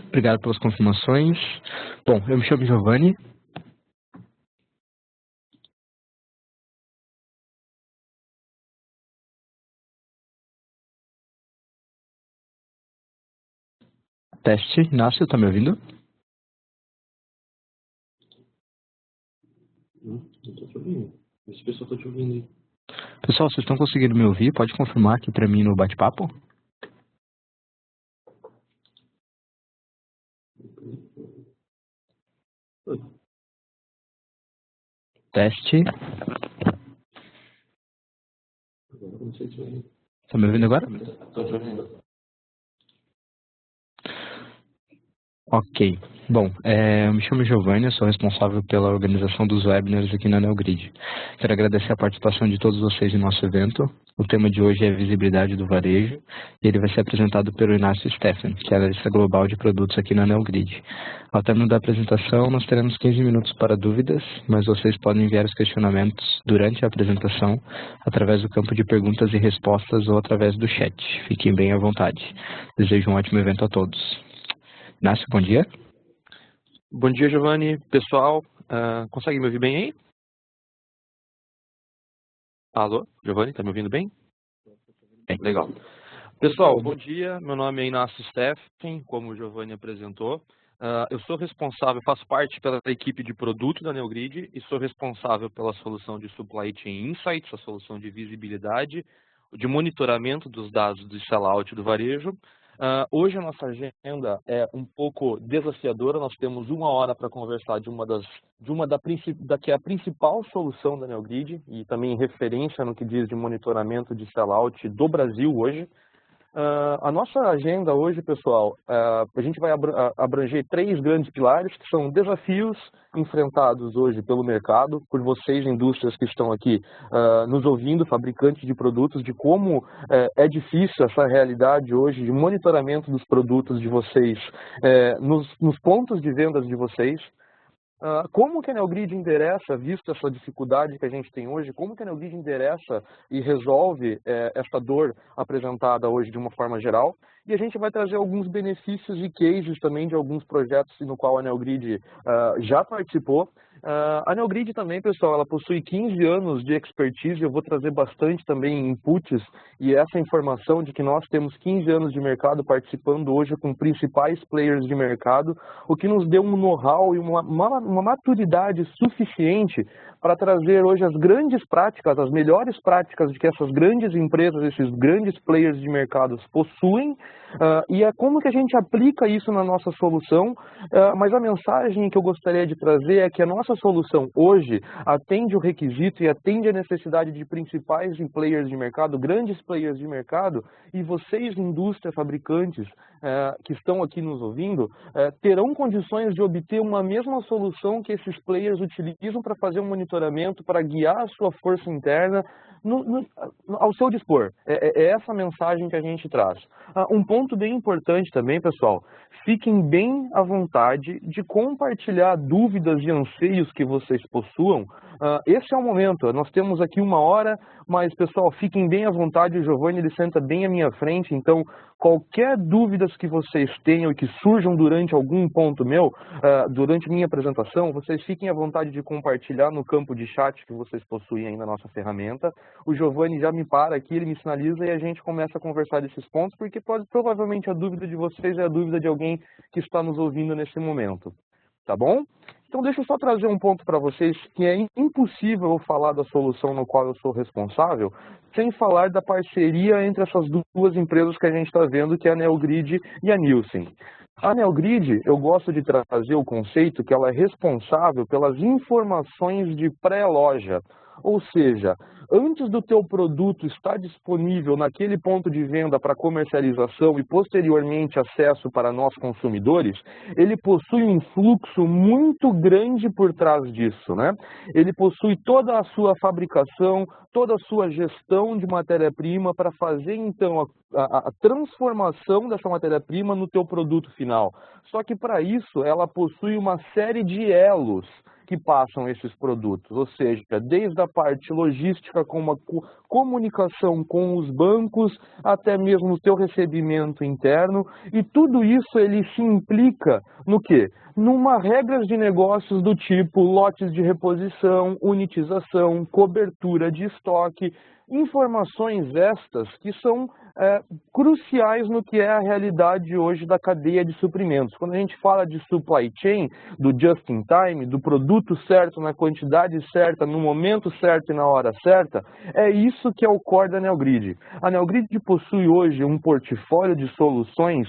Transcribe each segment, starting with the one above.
Obrigado pelas confirmações. Bom, eu me chamo Giovanni. Teste. Inácio, tá me ouvindo? Não tô te ouvindo. Esse pessoal tá te ouvindo aí. Pessoal, vocês estão conseguindo me ouvir? Pode confirmar aqui para mim no bate-papo? Teste. Agora não sei se vai. Tá me ouvindo agora? Tô te ouvindo. Ok. Bom, eu me chamo Giovanni, eu sou responsável pela organização dos webinars aqui na Neogrid. Quero agradecer a participação de todos vocês em nosso evento. O tema de hoje é visibilidade do varejo e ele vai ser apresentado pelo Inácio Steffen, que é analista global de produtos aqui na Neogrid. Ao término da apresentação, nós teremos 15 minutos para dúvidas, mas vocês podem enviar os questionamentos durante a apresentação através do campo de perguntas e respostas ou através do chat. Fiquem bem à vontade. Desejo um ótimo evento a todos. Inácio, bom dia. Bom dia, Giovanni. Pessoal, consegue me ouvir bem aí? Alô, Giovanni, tá me ouvindo bem? Legal. Pessoal, bom dia. Meu nome é Inácio Steffen, como o Giovanni apresentou. Eu sou responsável, faço parte pela equipe de produto da Neogrid e sou responsável pela solução de Supply Chain Insights, a solução de visibilidade, de monitoramento dos dados do sellout do varejo. Hoje a nossa agenda é um pouco desafiadora, nós temos 1 hora para conversar da que é a principal solução da Neogrid e também referência no que diz de monitoramento de sellout do Brasil hoje. A nossa agenda hoje, pessoal, a gente vai abranger 3 grandes pilares, que são desafios enfrentados hoje pelo mercado, por vocês, indústrias que estão aqui nos ouvindo, fabricantes de produtos, de como é difícil essa realidade hoje de monitoramento dos produtos de vocês nos pontos de vendas de vocês. Como que a Neogrid endereça, visto essa dificuldade que a gente tem hoje, como que a Neogrid endereça e resolve essa dor apresentada hoje de uma forma geral? E a gente vai trazer alguns benefícios e cases também de alguns projetos no qual a Neogrid já participou. A Neogrid também, pessoal, ela possui 15 anos de expertise, eu vou trazer bastante também inputs e essa informação de que nós temos 15 anos de mercado participando hoje com principais players de mercado, o que nos deu um know-how e uma maturidade suficiente para trazer hoje as grandes práticas, as melhores práticas de que essas grandes empresas, esses grandes players de mercados possuem, e é como que a gente aplica isso na nossa solução, mas a mensagem que eu gostaria de trazer é que a nossa solução hoje atende o requisito e atende a necessidade de principais players de mercado, grandes players de mercado, e vocês, indústria, fabricantes que estão aqui nos ouvindo, terão condições de obter uma mesma solução que esses players utilizam para fazer um monitoramento, para guiar a sua força interna ao seu dispor. É essa mensagem que a gente traz. Um ponto bem importante também, pessoal, fiquem bem à vontade de compartilhar dúvidas e anseios que vocês possuam. Esse é o momento, nós temos aqui 1 hora, mas, pessoal, fiquem bem à vontade, o Giovanni ele senta bem à minha frente, então qualquer dúvidas que vocês tenham e que surjam durante algum ponto meu, durante minha apresentação, vocês fiquem à vontade de compartilhar no campo de chat que vocês possuem aí na nossa ferramenta. O Giovanni já me para aqui, ele me sinaliza e a gente começa a conversar desses pontos, porque provavelmente a dúvida de vocês é a dúvida de alguém que está nos ouvindo nesse momento. Tá bom? Então deixa eu só trazer um ponto para vocês que é impossível eu falar da solução no qual eu sou responsável sem falar da parceria entre essas 2 empresas que a gente está vendo, que é a Neogrid e a Nielsen. A Neogrid, eu gosto de trazer o conceito que ela é responsável pelas informações de pré-loja, ou seja, antes do teu produto estar disponível naquele ponto de venda para comercialização e posteriormente acesso para nós consumidores, ele possui um fluxo muito grande por trás disso, né? Ele possui toda a sua fabricação, toda a sua gestão de matéria-prima para fazer então a transformação dessa matéria-prima no teu produto final. Só que para isso ela possui uma série de elos que passam esses produtos, ou seja, desde a parte logística, como a comunicação com os bancos, até mesmo o teu recebimento interno, e tudo isso ele se implica no quê? Numa regras de negócios do tipo lotes de reposição, unitização, cobertura de estoque, informações estas que são cruciais no que é a realidade hoje da cadeia de suprimentos. Quando a gente fala de supply chain, do just in time, do produto certo, na quantidade certa, no momento certo e na hora certa, é isso que é o core da Neogrid. A Neogrid possui hoje um portfólio de soluções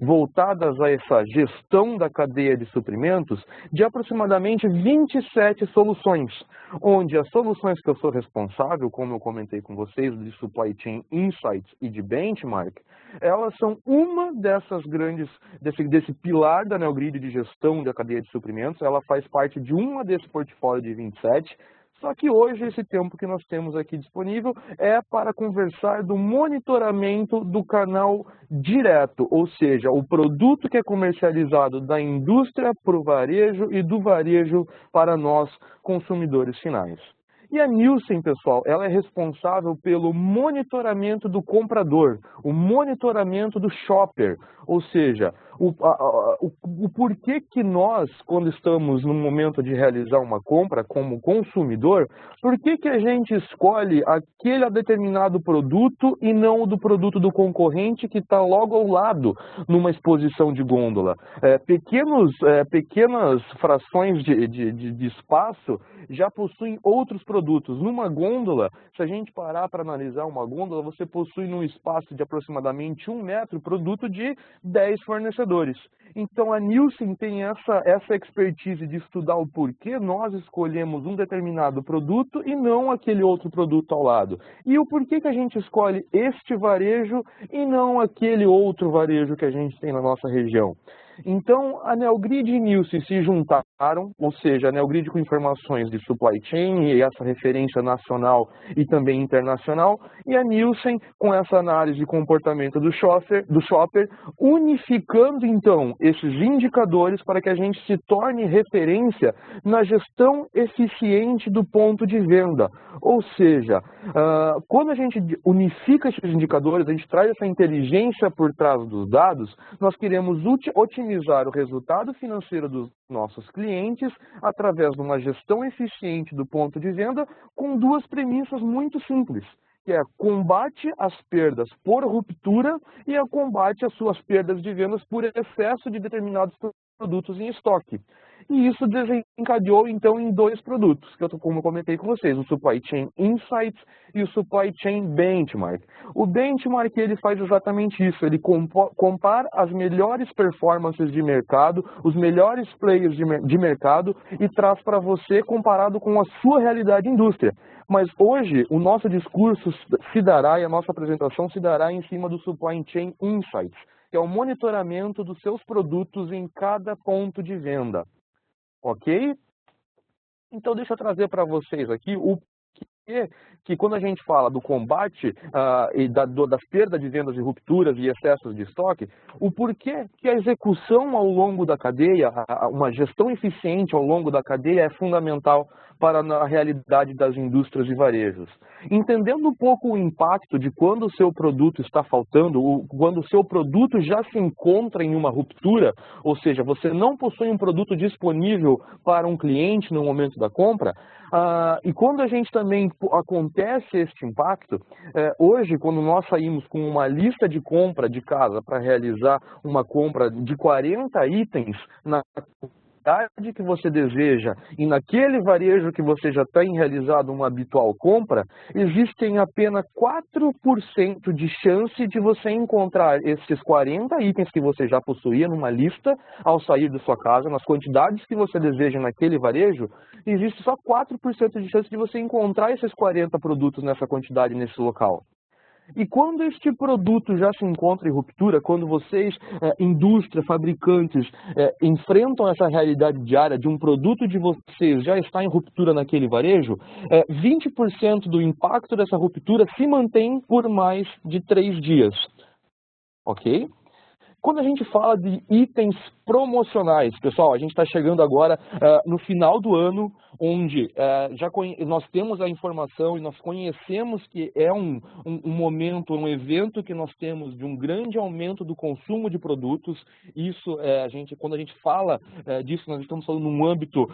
voltadas a essa gestão da cadeia de suprimentos de aproximadamente 27 soluções, onde as soluções que eu sou responsável, como eu comentei com vocês, de Supply Chain Insights e de Benchmark, elas são uma dessas grandes, desse pilar da Neogrid de gestão da cadeia de suprimentos, ela faz parte de uma desse portfólio de 27, só que hoje esse tempo que nós temos aqui disponível é para conversar do monitoramento do canal direto, ou seja, o produto que é comercializado da indústria para o varejo e do varejo para nós, consumidores finais. E a Nielsen, pessoal, ela é responsável pelo monitoramento do comprador, o monitoramento do shopper, ou seja, o porquê que nós, quando estamos no momento de realizar uma compra como consumidor, por que a gente escolhe aquele determinado produto e não o do produto do concorrente que está logo ao lado numa exposição de gôndola? Pequenas frações de espaço já possuem outros produtos. Numa gôndola, se a gente parar para analisar uma gôndola, você possui num espaço de aproximadamente 1 metro produto de 10 fornecedores. Então a Nielsen tem essa expertise de estudar o porquê nós escolhemos um determinado produto e não aquele outro produto ao lado. E o porquê que a gente escolhe este varejo e não aquele outro varejo que a gente tem na nossa região. Então, a Neogrid e Nielsen se juntaram, ou seja, a Neogrid com informações de supply chain e essa referência nacional e também internacional, e a Nielsen com essa análise de comportamento do shopper, unificando então esses indicadores para que a gente se torne referência na gestão eficiente do ponto de venda. Ou seja, quando a gente unifica esses indicadores, a gente traz essa inteligência por trás dos dados, nós queremos otimizar o resultado financeiro dos nossos clientes através de uma gestão eficiente do ponto de venda com duas premissas muito simples, que é combate às perdas por ruptura e a combate às suas perdas de vendas por excesso de determinados produtos em estoque. E isso desencadeou, então, em 2 produtos, que como eu comentei com vocês, o Supply Chain Insights e o Supply Chain Benchmark. O Benchmark, ele faz exatamente isso, ele compara as melhores performances de mercado, os melhores players de mercado e traz para você comparado com a sua realidade indústria. Mas hoje, o nosso discurso se dará e a nossa apresentação se dará em cima do Supply Chain Insights, que é o monitoramento dos seus produtos em cada ponto de venda. Ok? Então, deixa eu trazer para vocês aqui o que quando a gente fala do combate e das perdas de vendas e rupturas e excessos de estoque, o porquê que a execução ao longo da cadeia, uma gestão eficiente ao longo da cadeia é fundamental para a realidade das indústrias e varejos. Entendendo um pouco o impacto de quando o seu produto está faltando, quando o seu produto já se encontra em uma ruptura, ou seja, você não possui um produto disponível para um cliente no momento da compra, e quando a gente também acontece este impacto, hoje, quando nós saímos com uma lista de compra de casa para realizar uma compra de 40 itens na quantidade que você deseja e naquele varejo que você já tem realizado uma habitual compra, existem apenas 4% de chance de você encontrar esses 40 itens que você já possuía numa lista ao sair da sua casa, nas quantidades que você deseja naquele varejo, existe só 4% de chance de você encontrar esses 40 produtos nessa quantidade nesse local. E quando este produto já se encontra em ruptura, quando vocês, indústria, fabricantes, enfrentam essa realidade diária de um produto de vocês já está em ruptura naquele varejo, 20% do impacto dessa ruptura se mantém por mais de 3 dias. Ok? Quando a gente fala de itens promocionais, pessoal, a gente está chegando agora no final do ano, onde nós temos a informação e nós conhecemos que é um momento, um evento que nós temos de um grande aumento do consumo de produtos. Isso, quando a gente fala disso, nós estamos falando num âmbito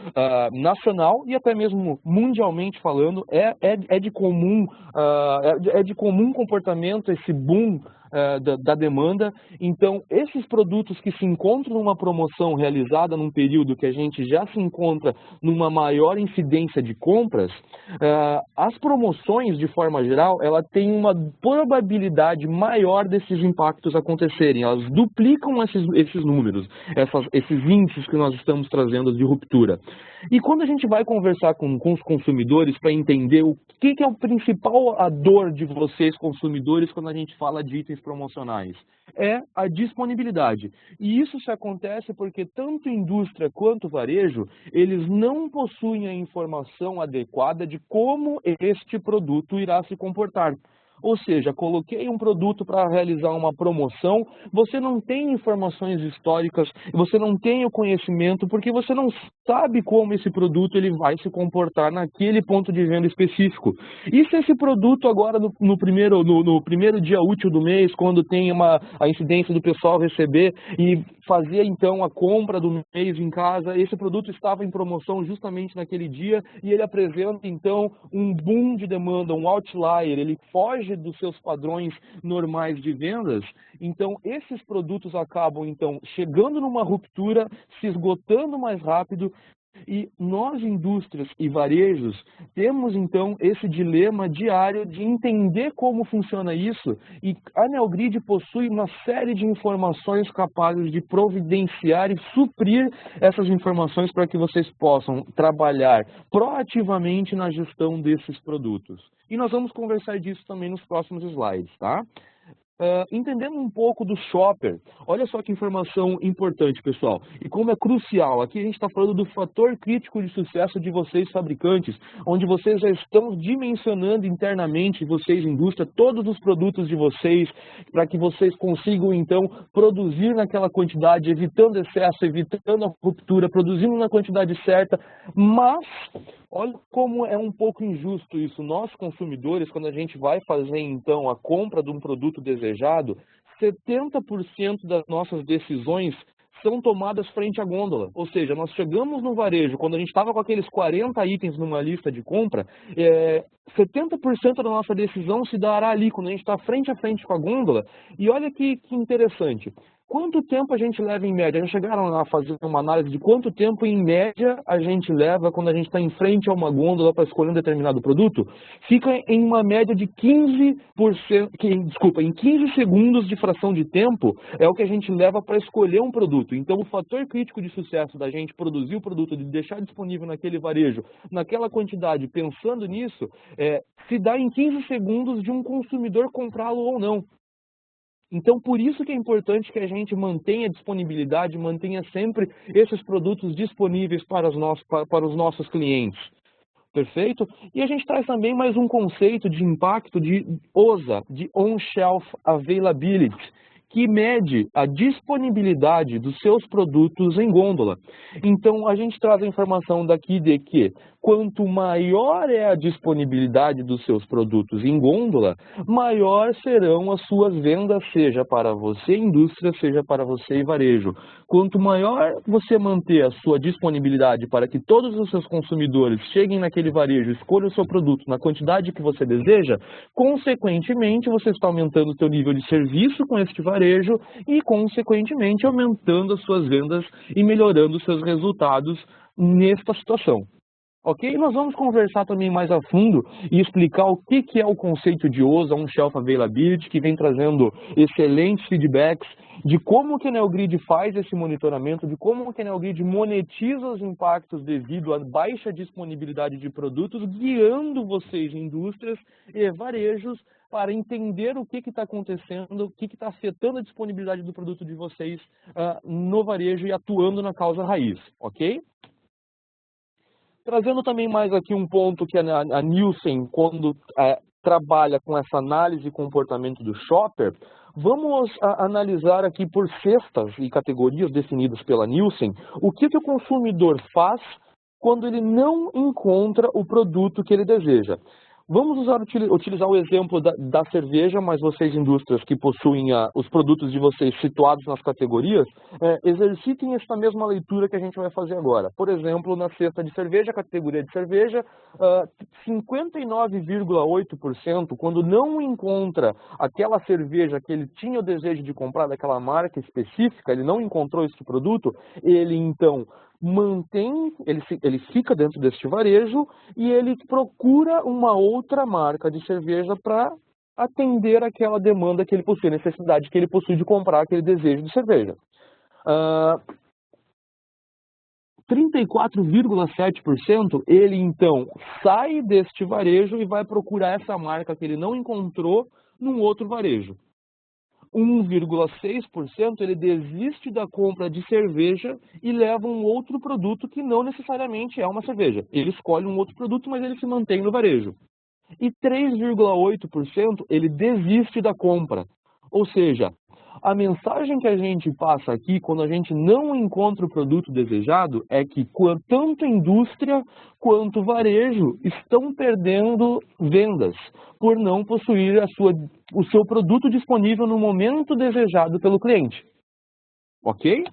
nacional e até mesmo mundialmente falando, é de comum comportamento esse boom da demanda. Então, esses produtos que se encontram numa promoção realizada num período que a gente já se encontra numa maior incidência de compras, as promoções, de forma geral, ela tem uma probabilidade maior desses impactos acontecerem. Elas duplicam esses números, esses índices que nós estamos trazendo de ruptura. E quando a gente vai conversar com os consumidores para entender o que é o principal dor de vocês, consumidores, quando a gente fala de itens promocionais, é a disponibilidade. E isso se acontece porque tanto indústria quanto varejo, eles não possuem a informação adequada de como este produto irá se comportar. Ou seja, coloquei um produto para realizar uma promoção, você não tem informações históricas, você não tem o conhecimento, porque você não sabe como esse produto ele vai se comportar naquele ponto de venda específico. E se esse produto agora, no primeiro dia útil do mês, quando tem a incidência do pessoal receber e fazer então a compra do mês em casa, esse produto estava em promoção justamente naquele dia e ele apresenta então um boom de demanda, um outlier, ele foge dos seus padrões normais de vendas, então esses produtos acabam então chegando numa ruptura, se esgotando mais rápido. E nós, indústrias e varejos, temos então esse dilema diário de entender como funciona isso, e a Neogrid possui uma série de informações capazes de providenciar e suprir essas informações para que vocês possam trabalhar proativamente na gestão desses produtos. E nós vamos conversar disso também nos próximos slides, tá? Entendendo um pouco do shopper, olha só que informação importante, pessoal, e como é crucial. Aqui a gente está falando do fator crítico de sucesso de vocês fabricantes, onde vocês já estão dimensionando internamente, vocês indústria, todos os produtos de vocês, para que vocês consigam então produzir naquela quantidade, evitando excesso, evitando a ruptura, produzindo na quantidade certa, mas olha como é um pouco injusto isso. Nós, consumidores, quando a gente vai fazer, então, a compra de um produto desejado, 70% das nossas decisões são tomadas frente à gôndola. Ou seja, nós chegamos no varejo, quando a gente estava com aqueles 40 itens numa lista de compra, 70% da nossa decisão se dará ali, quando a gente está frente a frente com a gôndola. E olha que interessante. Quanto tempo a gente leva em média? Já chegaram a fazer uma análise de quanto tempo em média a gente leva quando a gente está em frente a uma gôndola para escolher um determinado produto? Fica em uma média de 15 segundos de fração de tempo é o que a gente leva para escolher um produto. Então o fator crítico de sucesso da gente produzir o produto, de deixar disponível naquele varejo, naquela quantidade, pensando nisso, se dá em 15 segundos de um consumidor comprá-lo ou não. Então, por isso que é importante que a gente mantenha disponibilidade, mantenha sempre esses produtos disponíveis para os nossos clientes. Perfeito? E a gente traz também mais um conceito de impacto de OSA, de On-Shelf Availability, que mede a disponibilidade dos seus produtos em gôndola. Então, a gente traz a informação daqui de que quanto maior é a disponibilidade dos seus produtos em gôndola, maior serão as suas vendas, seja para você indústria, seja para você varejo. Quanto maior você manter a sua disponibilidade para que todos os seus consumidores cheguem naquele varejo, escolham o seu produto na quantidade que você deseja, consequentemente você está aumentando o seu nível de serviço com este varejo e, consequentemente, aumentando as suas vendas e melhorando os seus resultados nesta situação. Ok? Nós vamos conversar também mais a fundo e explicar o que é o conceito de OSA, On-Shelf Availability, que vem trazendo excelentes feedbacks de como que a Neogrid faz esse monitoramento, de como que a Neogrid monetiza os impactos devido à baixa disponibilidade de produtos, guiando vocês, indústrias e varejos, para entender o que está acontecendo, o que está afetando a disponibilidade do produto de vocês no varejo e atuando na causa raiz, ok? Trazendo também mais aqui um ponto que a Nielsen, quando trabalha com essa análise de comportamento do shopper, Vamos analisar aqui por cestas e categorias definidas pela Nielsen, o que o consumidor faz quando ele não encontra o produto que ele deseja. Vamos utilizar o exemplo da cerveja, mas vocês, indústrias que possuem os produtos de vocês situados nas categorias, exercitem esta mesma leitura que a gente vai fazer agora. Por exemplo, na cesta de cerveja, categoria de cerveja, 59,8%, quando não encontra aquela cerveja que ele tinha o desejo de comprar, daquela marca específica, ele não encontrou esse produto, ele então ele fica dentro deste varejo e ele procura uma outra marca de cerveja para atender aquela demanda que ele possui, a necessidade que ele possui de comprar aquele desejo de cerveja. 34,7% ele então sai deste varejo e vai procurar essa marca que ele não encontrou num outro varejo. 1,6% ele desiste da compra de cerveja e leva um outro produto que não necessariamente é uma cerveja. Ele escolhe um outro produto, mas ele se mantém no varejo. E 3,8% ele desiste da compra. Ou seja, a mensagem que a gente passa aqui, quando a gente não encontra o produto desejado, é que tanto a indústria quanto o varejo estão perdendo vendas por não possuir o seu produto disponível no momento desejado pelo cliente. Ok?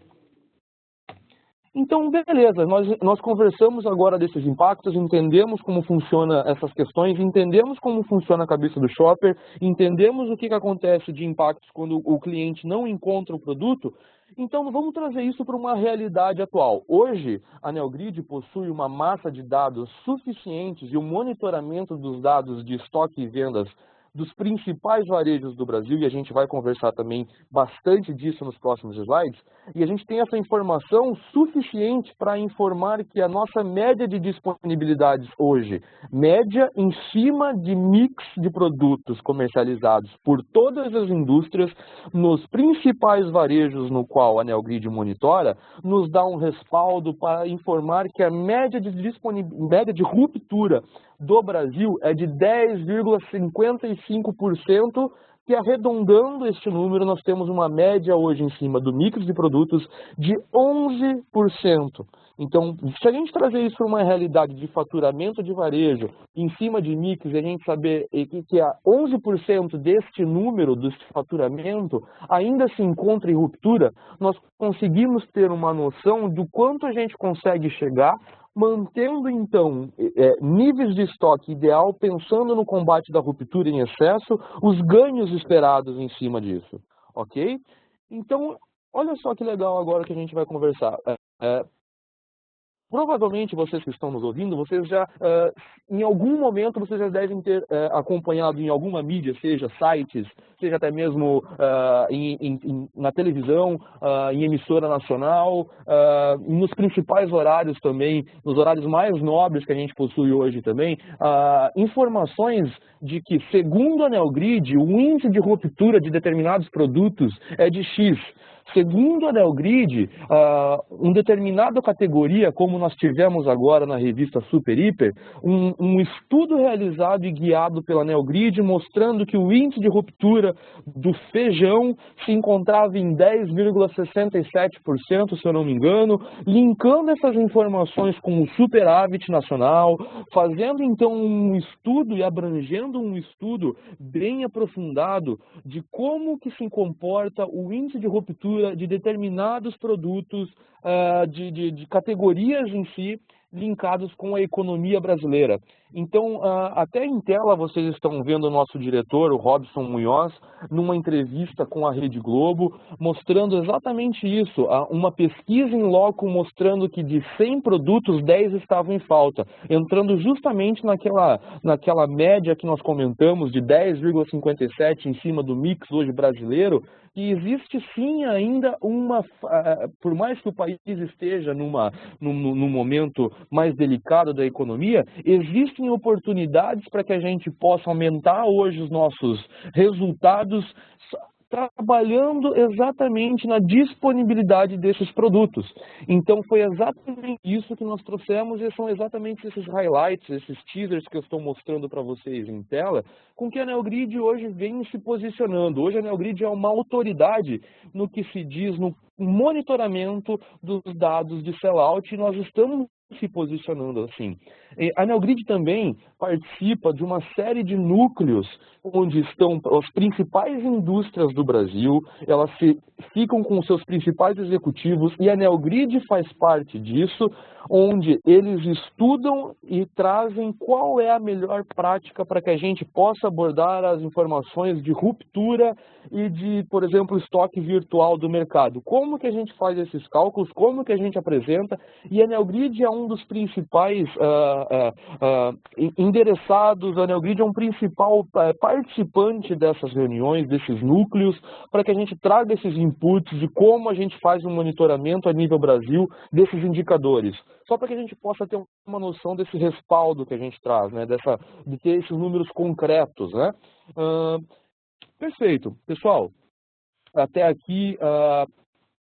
Então, beleza, nós conversamos agora desses impactos, entendemos como funcionam essas questões, entendemos como funciona a cabeça do shopper, entendemos o que acontece de impactos quando o cliente não encontra o produto. Então, vamos trazer isso para uma realidade atual. Hoje, a Neogrid possui uma massa de dados suficientes e o monitoramento dos dados de estoque e vendas dos principais varejos do Brasil, e a gente vai conversar também bastante disso nos próximos slides, e a gente tem essa informação suficiente para informar que a nossa média de disponibilidades hoje, média em cima de mix de produtos comercializados por todas as indústrias, nos principais varejos no qual a Neogrid monitora, nos dá um respaldo para informar que a média de ruptura do Brasil é de 10,55%, que arredondando este número, nós temos uma média hoje em cima do mix de produtos de 11%. Então, se a gente trazer isso para uma realidade de faturamento de varejo, em cima de mix, e a gente saber que 11% deste número, deste faturamento, ainda se encontra em ruptura, nós conseguimos ter uma noção do quanto a gente consegue chegar, mantendo, então, níveis de estoque ideal, pensando no combate da ruptura em excesso, os ganhos esperados em cima disso, ok? Então, olha só que legal agora que a gente vai conversar. Provavelmente vocês que estão nos ouvindo, vocês já, em algum momento, vocês já devem ter acompanhado em alguma mídia, seja sites, seja até mesmo na televisão, em emissora nacional, nos principais horários também, nos horários mais nobres que a gente possui hoje também, informações de que, segundo a Neogrid, o índice de ruptura de determinados produtos é de X. Segundo a Neogrid, uma determinada categoria, como nós tivemos agora na revista Super Hiper, um estudo realizado e guiado pela Neogrid mostrando que o índice de ruptura do feijão se encontrava em 10,67%, se eu não me engano, linkando essas informações com o superávit nacional, fazendo então um estudo e abrangendo um estudo bem aprofundado de como que se comporta o índice de ruptura de determinados produtos, de categorias em si, linkados com a economia brasileira. Então, até em tela vocês estão vendo o nosso diretor, o Robson Munhoz, numa entrevista com a Rede Globo, mostrando exatamente isso, uma pesquisa em loco mostrando que de 100 produtos, 10 estavam em falta, entrando justamente naquela média que nós comentamos de 10,57 em cima do mix hoje brasileiro, e existe sim ainda por mais que o país esteja num momento mais delicado da economia, existem oportunidades para que a gente possa aumentar hoje os nossos resultados trabalhando exatamente na disponibilidade desses produtos. Então foi exatamente isso que nós trouxemos e são exatamente esses highlights, esses teasers que eu estou mostrando para vocês em tela, com que a Neogrid hoje vem se posicionando. Hoje a Neogrid é uma autoridade no que se diz no monitoramento dos dados de sellout e nós estamos se posicionando assim. A Neogrid também participa de uma série de núcleos onde estão as principais indústrias do Brasil, elas ficam com seus principais executivos e a Neogrid faz parte disso, onde eles estudam e trazem qual é a melhor prática para que a gente possa abordar as informações de ruptura e de, por exemplo, estoque virtual do mercado. Como que a gente faz esses cálculos, como que a gente apresenta, e a Neogrid é um dos principais endereçados, a Neogrid é um principal participante dessas reuniões, desses núcleos, para que a gente traga esses inputs de como a gente faz um monitoramento a nível Brasil desses indicadores. Só para que a gente possa ter uma noção desse respaldo que a gente traz, né? De ter esses números concretos, né? Perfeito. Pessoal, até aqui,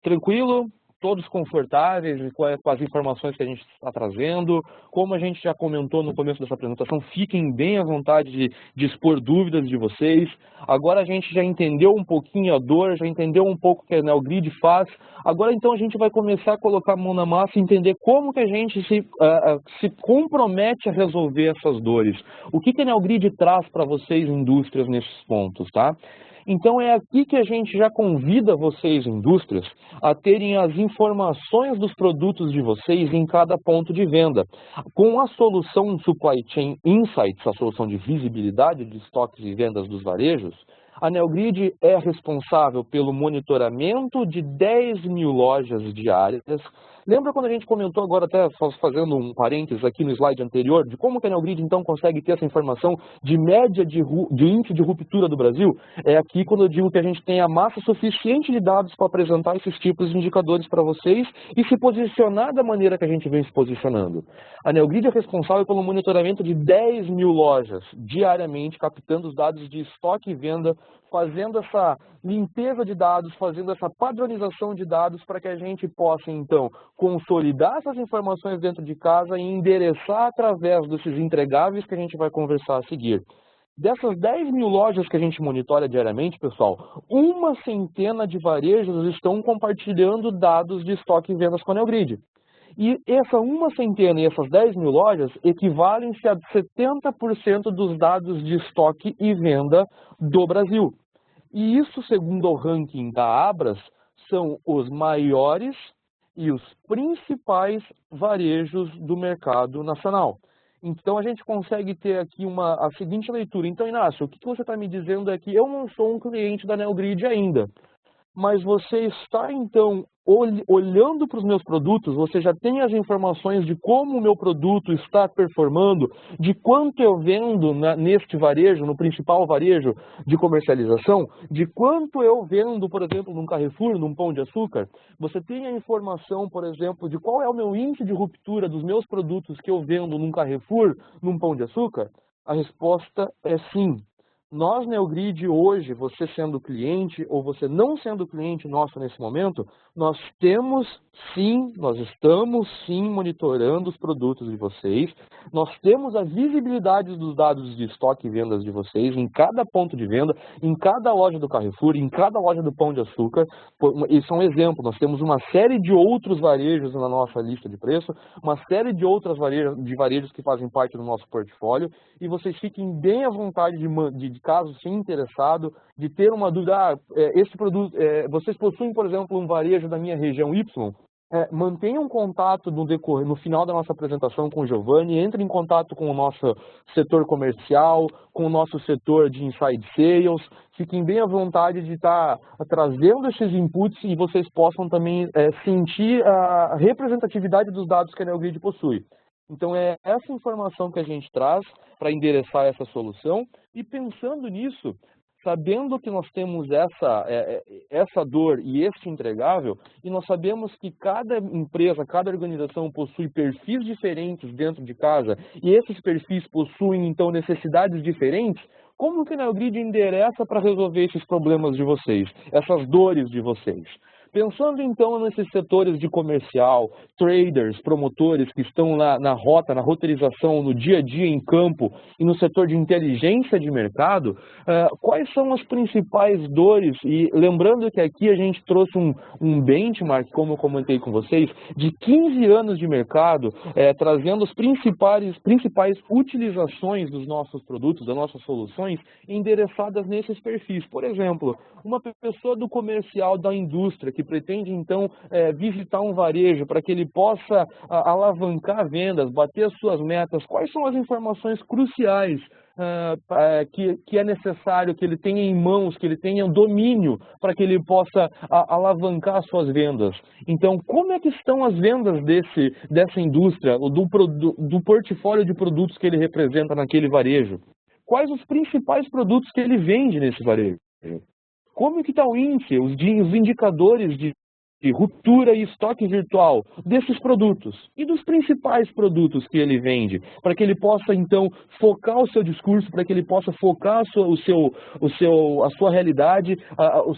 tranquilo? Todos confortáveis com as informações que a gente está trazendo. Como a gente já comentou no começo dessa apresentação, fiquem bem à vontade de expor dúvidas de vocês. Agora a gente já entendeu um pouquinho a dor, já entendeu um pouco o que a Neogrid faz. Agora então a gente vai começar a colocar a mão na massa e entender como que a gente se compromete a resolver essas dores. O que a Neogrid traz para vocês, indústrias, nesses pontos, tá? Então é aqui que a gente já convida vocês, indústrias, a terem as informações dos produtos de vocês em cada ponto de venda. Com a solução Supply Chain Insights, a solução de visibilidade de estoques e vendas dos varejos, a Neogrid é responsável pelo monitoramento de 10 mil lojas diárias. Lembra quando a gente comentou agora, até fazendo um parênteses aqui no slide anterior, de como que a Neogrid então consegue ter essa informação de média de índice de ruptura do Brasil? É aqui quando eu digo que a gente tem a massa suficiente de dados para apresentar esses tipos de indicadores para vocês e se posicionar da maneira que a gente vem se posicionando. A Neogrid é responsável pelo monitoramento de 10 mil lojas diariamente, captando os dados de estoque e venda, fazendo essa limpeza de dados, fazendo essa padronização de dados para que a gente possa, então, consolidar essas informações dentro de casa e endereçar através desses entregáveis que a gente vai conversar a seguir. Dessas 10 mil lojas que a gente monitora diariamente, pessoal, uma centena de varejos estão compartilhando dados de estoque e vendas com a Neogrid. E essa uma centena e essas 10 mil lojas equivalem-se a 70% dos dados de estoque e venda do Brasil. E isso, segundo o ranking da Abras, são os maiores e os principais varejos do mercado nacional. Então, a gente consegue ter aqui a seguinte leitura. Então, Inácio, o que você está me dizendo é que eu não sou um cliente da Neogrid ainda, mas você está, então, olhando para os meus produtos, você já tem as informações de como o meu produto está performando, de quanto eu vendo neste varejo, no principal varejo de comercialização, de quanto eu vendo, por exemplo, num Carrefour, num Pão de Açúcar. Você tem a informação, por exemplo, de qual é o meu índice de ruptura dos meus produtos que eu vendo num Carrefour, num Pão de Açúcar? A resposta é sim. Nós, Neogrid, hoje, você sendo cliente ou você não sendo cliente nosso nesse momento, nós estamos sim monitorando os produtos de vocês, nós temos a visibilidade dos dados de estoque e vendas de vocês em cada ponto de venda, em cada loja do Carrefour, em cada loja do Pão de Açúcar. Isso é um exemplo, nós temos uma série de outros varejos na nossa lista de preço, uma série de outros varejos que fazem parte do nosso portfólio, e vocês fiquem bem à vontade de caso se interessado, de ter uma dúvida, esse produto, vocês possuem, por exemplo, um varejo da minha região Y, mantenham contato no final da nossa apresentação com o Giovanni, entre em contato com o nosso setor comercial, com o nosso setor de inside sales, fiquem bem à vontade de estar trazendo esses inputs e vocês possam também sentir a representatividade dos dados que a Neogrid possui. Então é essa informação que a gente traz para endereçar essa solução e pensando nisso, sabendo que nós temos essa dor e esse entregável, e nós sabemos que cada empresa, cada organização possui perfis diferentes dentro de casa, e esses perfis possuem, então, necessidades diferentes, como que a NeoGrid endereça para resolver esses problemas de vocês, essas dores de vocês? Pensando então nesses setores de comercial, traders, promotores que estão na rota, na roteirização, no dia a dia em campo e no setor de inteligência de mercado, quais são as principais dores? E lembrando que aqui a gente trouxe um benchmark, como eu comentei com vocês, de 15 anos de mercado, trazendo as principais utilizações dos nossos produtos, das nossas soluções, endereçadas nesses perfis. Por exemplo, uma pessoa do comercial da indústria que pretende, então, visitar um varejo para que ele possa alavancar vendas, bater as suas metas, quais são as informações cruciais que é necessário que ele tenha em mãos, que ele tenha domínio para que ele possa alavancar as suas vendas? Então, como é que estão as vendas dessa indústria, do portfólio de produtos que ele representa naquele varejo? Quais os principais produtos que ele vende nesse varejo? Como é que está o índice, os indicadores de ruptura e estoque virtual desses produtos e dos principais produtos que ele vende, para que ele possa, então, focar o seu discurso, para que ele possa focar a sua realidade, o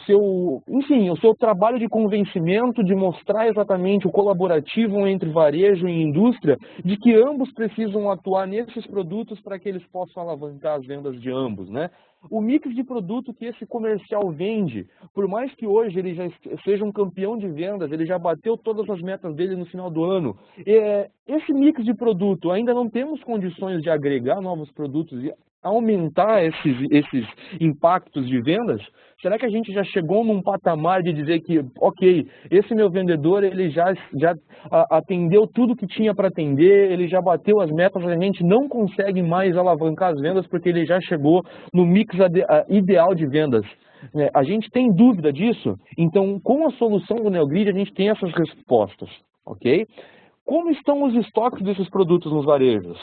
seu trabalho de convencimento, de mostrar exatamente o colaborativo entre varejo e indústria, de que ambos precisam atuar nesses produtos para que eles possam alavancar as vendas de ambos, né? O mix de produto que esse comercial vende, por mais que hoje ele já seja um campeão de vendas, ele já bateu todas as metas dele no final do ano, esse mix de produto, ainda não temos condições de agregar novos produtos e aumentar esses impactos de vendas? Será que a gente já chegou num patamar de dizer que, ok, esse meu vendedor ele já atendeu tudo que tinha para atender, ele já bateu as metas, a gente não consegue mais alavancar as vendas porque ele já chegou no mix ideal de vendas? A gente tem dúvida disso? Então, com a solução do NeoGrid, a gente tem essas respostas, ok? Como estão os estoques desses produtos nos varejos?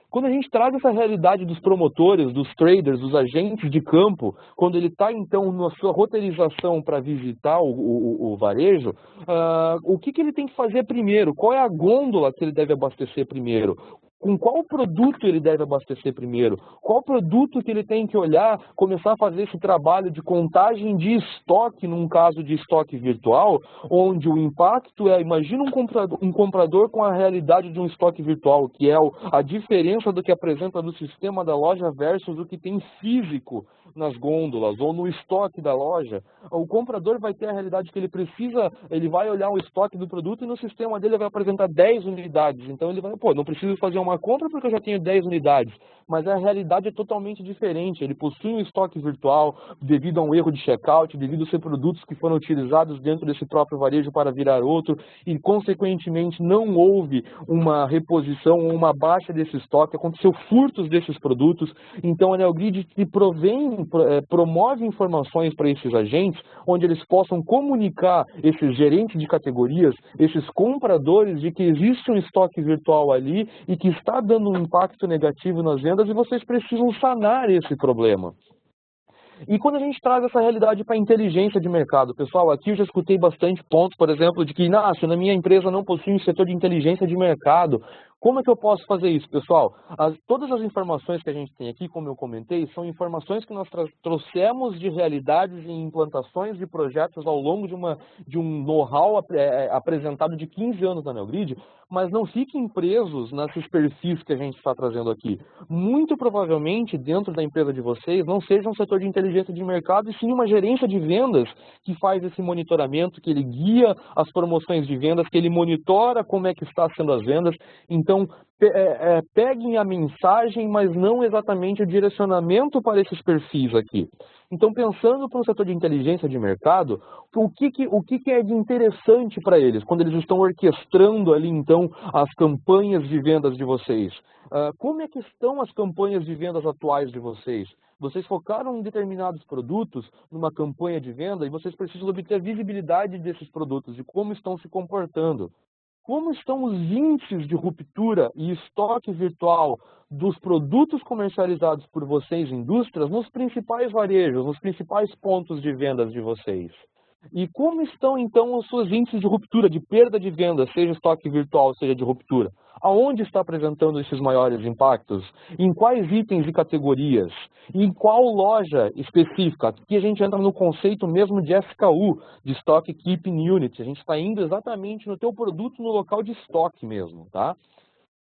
Quando a gente traz essa realidade dos promotores, dos traders, dos agentes de campo, quando ele está, então, na sua roteirização para visitar o varejo, o que ele tem que fazer primeiro? Qual é a gôndola que ele deve abastecer primeiro? Com qual produto ele deve abastecer primeiro? Qual produto que ele tem que olhar, começar a fazer esse trabalho de contagem de estoque, num caso de estoque virtual, onde o impacto imagina um comprador com a realidade de um estoque virtual, que é a diferença do que apresenta no sistema da loja versus o que tem físico nas gôndolas ou no estoque da loja. O comprador vai ter a realidade que ele precisa, ele vai olhar o estoque do produto e no sistema dele vai apresentar 10 unidades. Então ele vai, não preciso fazer uma compra porque eu já tenho 10 unidades. Mas a realidade é totalmente diferente. Ele possui um estoque virtual devido a um erro de checkout, devido a ser produtos que foram utilizados dentro desse próprio varejo para virar outro e, consequentemente, não houve uma reposição ou uma baixa desse estoque, aconteceu furtos desses produtos. Então, a NeoGrid promove informações para esses agentes, onde eles possam comunicar esses gerentes de categorias, esses compradores, de que existe um estoque virtual ali e que está dando um impacto negativo nas vendas e vocês precisam sanar esse problema. E quando a gente traz essa realidade para a inteligência de mercado, pessoal, aqui eu já escutei bastante pontos, por exemplo, de que, Inácio, na minha empresa não possui um setor de inteligência de mercado. Como é que eu posso fazer isso, pessoal? Todas as informações que a gente tem aqui, como eu comentei, são informações que nós trouxemos de realidades e implantações de projetos ao longo de um know-how apresentado de 15 anos na NeoGrid, mas não fiquem presos nesses perfis que a gente está trazendo aqui. Muito provavelmente, dentro da empresa de vocês, não seja um setor de inteligência de mercado, e sim uma gerência de vendas que faz esse monitoramento, que ele guia as promoções de vendas, que ele monitora como é que está sendo as vendas. Então, peguem a mensagem, mas não exatamente o direcionamento para esses perfis aqui. Então, pensando para o setor de inteligência de mercado, o que é de interessante para eles, quando eles estão orquestrando ali, então, as campanhas de vendas de vocês? Como é que estão as campanhas de vendas atuais de vocês? Vocês focaram em determinados produtos numa campanha de venda e vocês precisam obter visibilidade desses produtos, de como estão se comportando. como estão os índices de ruptura e estoque virtual dos produtos comercializados por vocês, indústrias, nos principais varejos, nos principais pontos de vendas de vocês. E como estão, então, os seus índices de ruptura, de perda de venda, seja estoque virtual, seja de ruptura? Aonde está apresentando esses maiores impactos? Em quais itens e categorias? Em qual loja específica? Aqui a gente entra no conceito mesmo de SKU, de Stock Keeping Unit. A gente está indo exatamente no teu produto, no local de estoque mesmo, tá?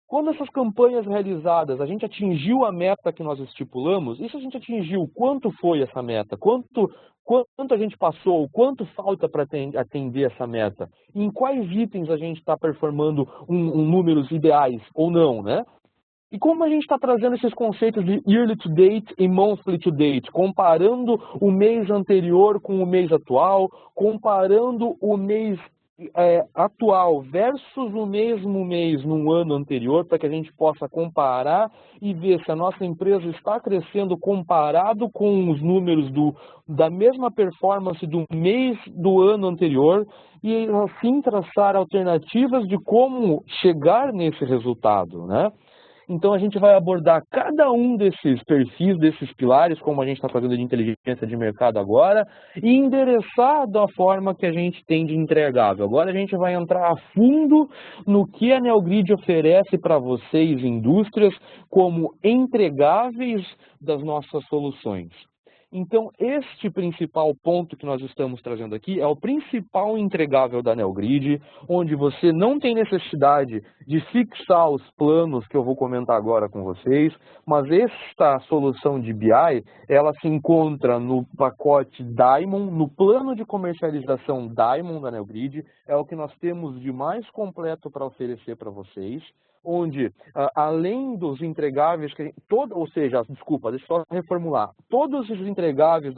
Quando essas campanhas realizadas, a gente atingiu a meta que nós estipulamos, e se a gente atingiu, quanto foi essa meta? Quanto a gente passou? Quanto falta para atender essa meta? Em quais itens a gente está performando números ideais ou não, né? E como a gente está trazendo esses conceitos de yearly to date e monthly to date, comparando o mês anterior com o mês atual, comparando o mês atual versus o mesmo mês no ano anterior, para que a gente possa comparar e ver se a nossa empresa está crescendo comparado com os números da mesma performance do mês do ano anterior e assim traçar alternativas de como chegar nesse resultado, né? Então a gente vai abordar cada um desses perfis, desses pilares, como a gente está fazendo de inteligência de mercado agora, e endereçar da forma que a gente tem de entregável. Agora a gente vai entrar a fundo no que a NeoGrid oferece para vocês, indústrias, como entregáveis das nossas soluções. Então, este principal ponto que nós estamos trazendo aqui é o principal entregável da NeoGrid, onde você não tem necessidade de fixar os planos que eu vou comentar agora com vocês, mas esta solução de BI, ela se encontra no pacote Diamond, no plano de comercialização Diamond da NeoGrid, é o que nós temos de mais completo para oferecer para vocês, onde, além dos entregáveis, deixa eu só reformular, todos os entregáveis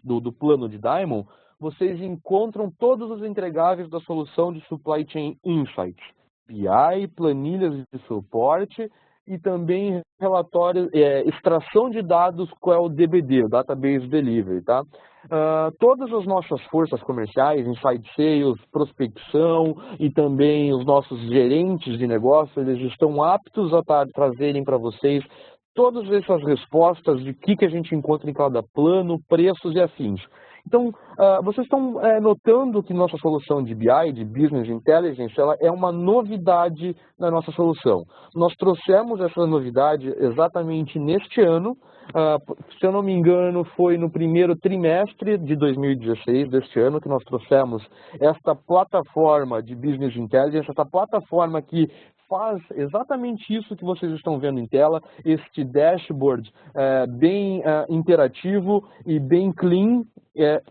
do plano de Diamond, vocês encontram todos os entregáveis da solução de Supply Chain Insights, BI, planilhas de suporte e também relatório, extração de dados, qual é o DBD, o Database Delivery, tá? Todas as nossas forças comerciais, inside sales, prospecção e também os nossos gerentes de negócio, eles estão aptos a trazerem para vocês todas essas respostas de que a gente encontra em cada plano, preços e afins. Então, vocês estão notando que nossa solução de BI, de Business Intelligence, ela é uma novidade na nossa solução. Nós trouxemos essa novidade exatamente neste ano, se eu não me engano, foi no primeiro trimestre de 2016, deste ano, que nós trouxemos esta plataforma de Business Intelligence, essa plataforma que faz exatamente isso que vocês estão vendo em tela, este dashboard bem interativo e bem clean,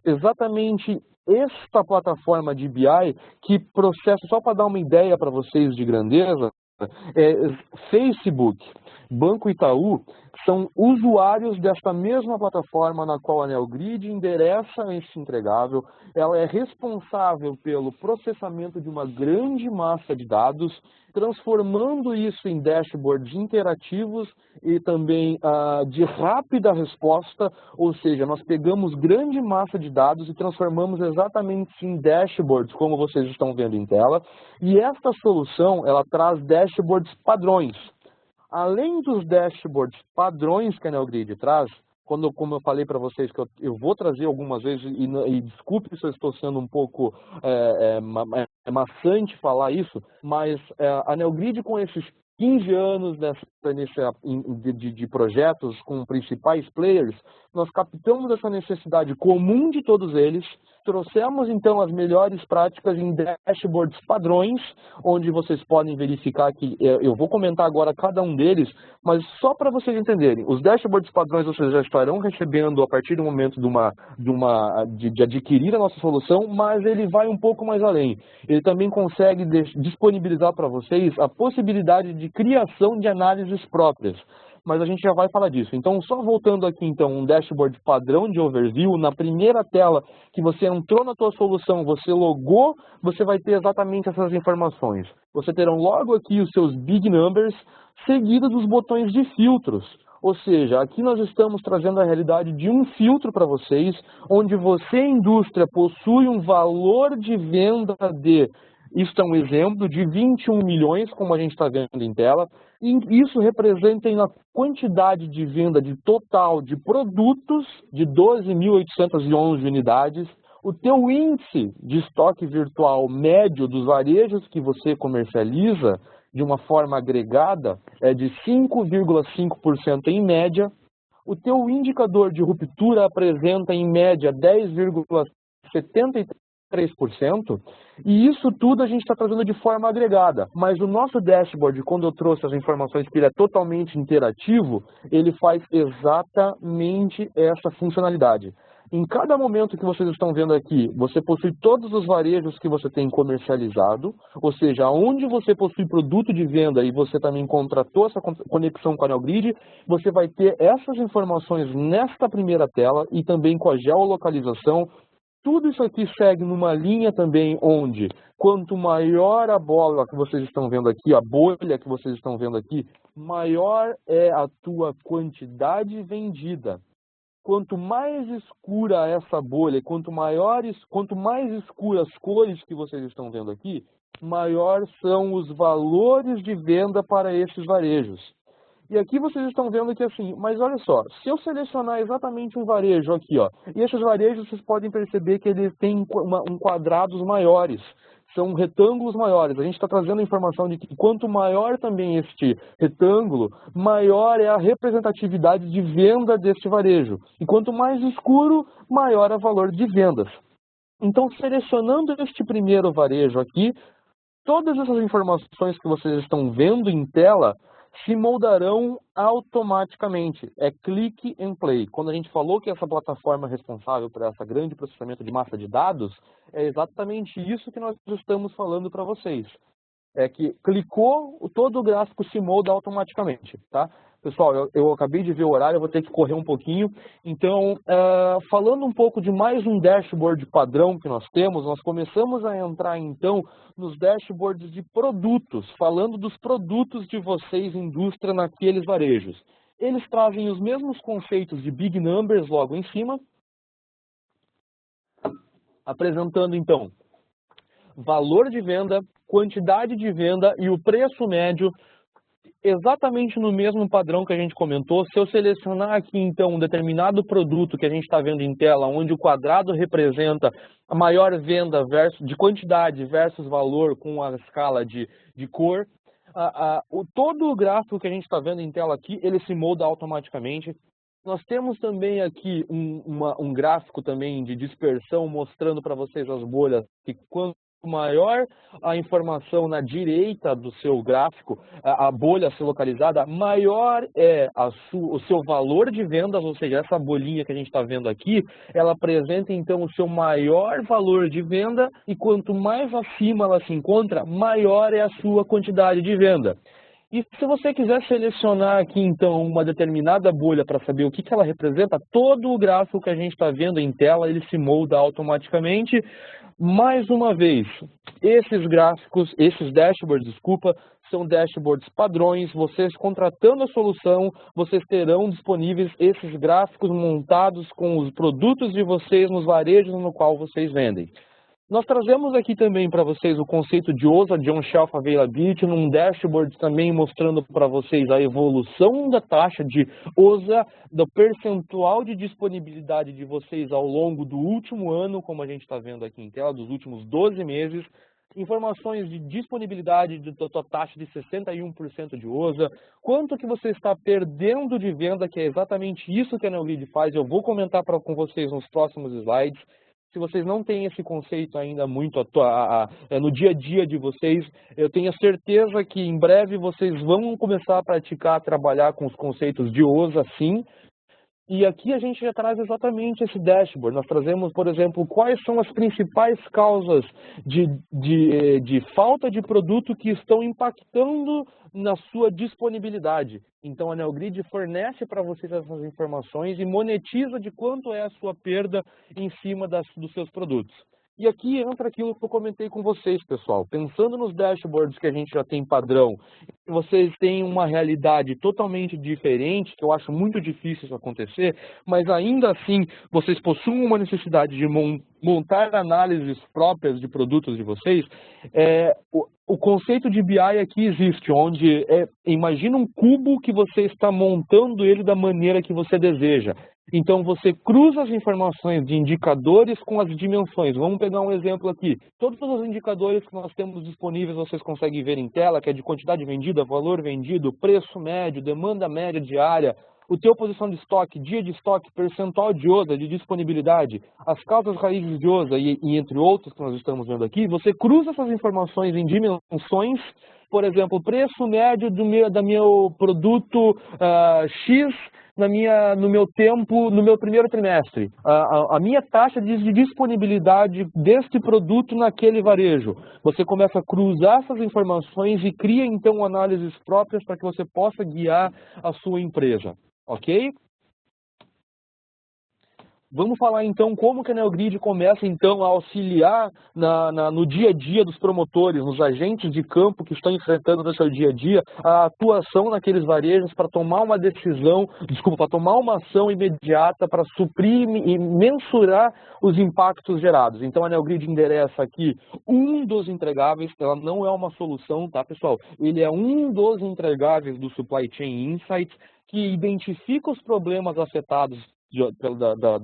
exatamente esta plataforma de BI que processa, só para dar uma ideia para vocês de grandeza, Facebook, Banco Itaú, são usuários desta mesma plataforma na qual a NeoGrid endereça esse entregável. Ela é responsável pelo processamento de uma grande massa de dados, transformando isso em dashboards interativos e também de rápida resposta, ou seja, nós pegamos grande massa de dados e transformamos exatamente em dashboards, como vocês estão vendo em tela, e esta solução, ela traz dashboards padrões. Além dos dashboards padrões que a NeoGrid traz, como eu falei para vocês que eu vou trazer algumas vezes, e desculpe se eu estou sendo um pouco maçante falar isso, mas a NeoGrid com esses 15 anos de projetos com principais players, nós captamos essa necessidade comum de todos eles, trouxemos então as melhores práticas em dashboards padrões, onde vocês podem verificar que, eu vou comentar agora cada um deles, mas só para vocês entenderem, os dashboards padrões vocês já estarão recebendo a partir do momento de adquirir a nossa solução, mas ele vai um pouco mais além. Ele também consegue disponibilizar para vocês a possibilidade de criação de análises próprias. Mas a gente já vai falar disso. Então, só voltando aqui, então, um dashboard padrão de overview, na primeira tela que você entrou na tua solução, você logou, você vai ter exatamente essas informações. Você terá logo aqui os seus big numbers, seguido dos botões de filtros. Ou seja, aqui nós estamos trazendo a realidade de um filtro para vocês, onde você, indústria, possui um valor de venda de Isso é um exemplo de 21 milhões, como a gente está vendo em tela, e isso representa a quantidade de venda de total de produtos de 12.811 unidades. O teu índice de estoque virtual médio dos varejos que você comercializa de uma forma agregada é de 5,5% em média. O teu indicador de ruptura apresenta em média 10,73%, e isso tudo a gente está trazendo de forma agregada. Mas o nosso dashboard, quando eu trouxe as informações que ele é totalmente interativo, ele faz exatamente essa funcionalidade. Em cada momento que vocês estão vendo aqui, você possui todos os varejos que você tem comercializado, ou seja, onde você possui produto de venda e você também contratou essa conexão com a NeoGrid, você vai ter essas informações nesta primeira tela e também com a geolocalização. Tudo isso aqui segue numa linha também onde, quanto maior a bola que vocês estão vendo aqui, a bolha que vocês estão vendo aqui, maior é a tua quantidade vendida. Quanto mais escura essa bolha, quanto mais escuras as cores que vocês estão vendo aqui, maior são os valores de venda para esses varejos. E aqui vocês estão vendo que assim, mas olha só, se eu selecionar exatamente um varejo aqui, ó, e esses varejos vocês podem perceber que eles têm quadrados maiores, são retângulos maiores. A gente está trazendo a informação de que quanto maior também este retângulo, maior é a representatividade de venda deste varejo. E quanto mais escuro, maior é o valor de vendas. Então, selecionando este primeiro varejo aqui, todas essas informações que vocês estão vendo em tela se moldarão automaticamente. É click and play. Quando a gente falou que essa plataforma é responsável por esse grande processamento de massa de dados, é exatamente isso que nós estamos falando para vocês. É que clicou, todo o gráfico se molda automaticamente, tá? Pessoal, eu acabei de ver o horário, eu vou ter que correr um pouquinho. Então, falando um pouco de mais um dashboard padrão que nós temos, nós começamos a entrar, então, nos dashboards de produtos, falando dos produtos de vocês, indústria, naqueles varejos. Eles trazem os mesmos conceitos de big numbers logo em cima, apresentando, então, valor de venda, quantidade de venda e o preço médio, exatamente no mesmo padrão que a gente comentou. Se eu selecionar aqui, então, um determinado produto que a gente está vendo em tela, onde o quadrado representa a maior venda de quantidade versus valor com a escala de cor, todo o gráfico que a gente está vendo em tela aqui, ele se molda automaticamente. Nós temos também aqui um gráfico também de dispersão, mostrando para vocês as bolhas, que quanto maior a informação na direita do seu gráfico, a bolha a ser localizada, maior é o seu valor de vendas, ou seja, essa bolinha que a gente está vendo aqui, ela apresenta então o seu maior valor de venda, e quanto mais acima ela se encontra, maior é a sua quantidade de venda. E se você quiser selecionar aqui, então, uma determinada bolha para saber o que ela representa, todo o gráfico que a gente está vendo em tela, ele se molda automaticamente. Mais uma vez, esses dashboards, são dashboards padrões. Vocês contratando a solução, vocês terão disponíveis esses gráficos montados com os produtos de vocês nos varejos no qual vocês vendem. Nós trazemos aqui também para vocês o conceito de OSA, de On-Shelf Availability, num dashboard também mostrando para vocês a evolução da taxa de OSA, do percentual de disponibilidade de vocês ao longo do último ano, como a gente está vendo aqui em tela, dos últimos 12 meses. Informações de disponibilidade da tua taxa de 61% de OSA, quanto que você está perdendo de venda, que é exatamente isso que a NeoGrid faz. Eu vou comentar com vocês nos próximos slides. Se vocês não têm esse conceito ainda muito no dia a dia de vocês, eu tenho certeza que em breve vocês vão começar a praticar, trabalhar com os conceitos de OSA, sim. E aqui a gente já traz exatamente esse dashboard. Nós trazemos, por exemplo, quais são as principais causas de falta de produto que estão impactando na sua disponibilidade. Então a NeoGrid fornece para vocês essas informações e monetiza de quanto é a sua perda em cima dos seus produtos. E aqui entra aquilo que eu comentei com vocês, pessoal. Pensando nos dashboards que a gente já tem padrão, vocês têm uma realidade totalmente diferente, que eu acho muito difícil isso acontecer, mas ainda assim vocês possuem uma necessidade de montar análises próprias de produtos de vocês. O conceito de BI aqui existe, onde imagina um cubo que você está montando ele da maneira que você deseja. Então, você cruza as informações de indicadores com as dimensões. Vamos pegar um exemplo aqui. Todos os indicadores que nós temos disponíveis, vocês conseguem ver em tela, que é de quantidade vendida, valor vendido, preço médio, demanda média diária, o teu posição de estoque, dia de estoque, percentual de OSA, de disponibilidade, as causas raízes de OSA e entre outros que nós estamos vendo aqui. Você cruza essas informações em dimensões. Por exemplo, preço médio do meu produto X no meu tempo, no meu primeiro trimestre. A minha taxa de disponibilidade deste produto naquele varejo. Você começa a cruzar essas informações e cria, então, análises próprias para que você possa guiar a sua empresa. Ok? Vamos falar então como que a NeoGrid começa então a auxiliar no dia a dia dos promotores, nos agentes de campo que estão enfrentando no seu dia a dia a atuação naqueles varejos para tomar uma decisão, para tomar uma ação imediata para suprir e mensurar os impactos gerados. Então a NeoGrid endereça aqui um dos entregáveis, ela não é uma solução, tá, pessoal? Ele é um dos entregáveis do Supply Chain Insights que identifica os problemas afetados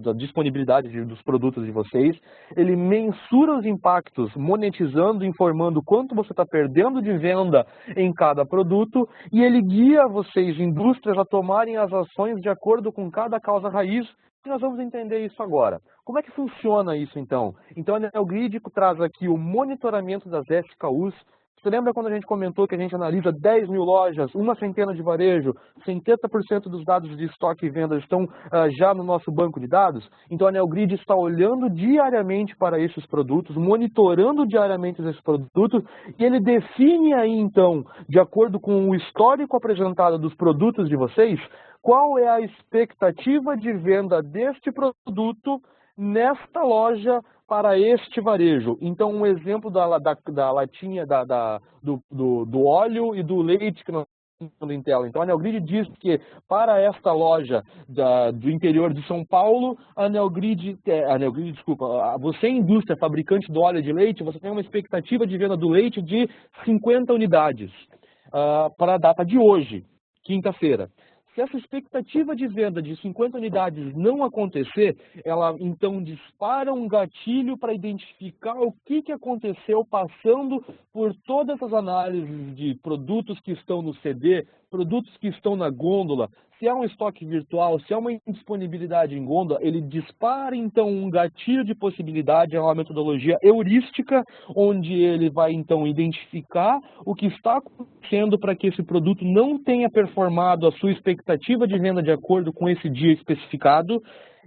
da disponibilidade dos produtos de vocês, ele mensura os impactos, monetizando, informando quanto você está perdendo de venda em cada produto, e ele guia vocês, indústrias, a tomarem as ações de acordo com cada causa raiz, e nós vamos entender isso agora. Como é que funciona isso então? Então a NeoGrid traz aqui o monitoramento das SKUs. Você lembra quando a gente comentou que a gente analisa 10 mil lojas, uma centena de varejo, 70% dos dados de estoque e venda estão já no nosso banco de dados? Então a NeoGrid está olhando diariamente para esses produtos, monitorando diariamente esses produtos, e ele define aí então, de acordo com o histórico apresentado dos produtos de vocês, qual é a expectativa de venda deste produto nesta loja para este varejo. Então, um exemplo da latinha do óleo e do leite que nós temos em tela. Então, a NeoGrid diz que para esta loja do interior de São Paulo, você, indústria, fabricante do óleo de leite, você tem uma expectativa de venda do leite de 50 unidades para a data de hoje, quinta-feira. Se essa expectativa de venda de 50 unidades não acontecer, ela então dispara um gatilho para identificar o que aconteceu passando por todas as análises de produtos que estão no CD, produtos que estão na gôndola, se é um estoque virtual, se é uma indisponibilidade em gôndola, ele dispara então um gatilho de possibilidade, é uma metodologia heurística, onde ele vai então identificar o que está acontecendo para que esse produto não tenha performado a sua expectativa de venda de acordo com esse dia especificado,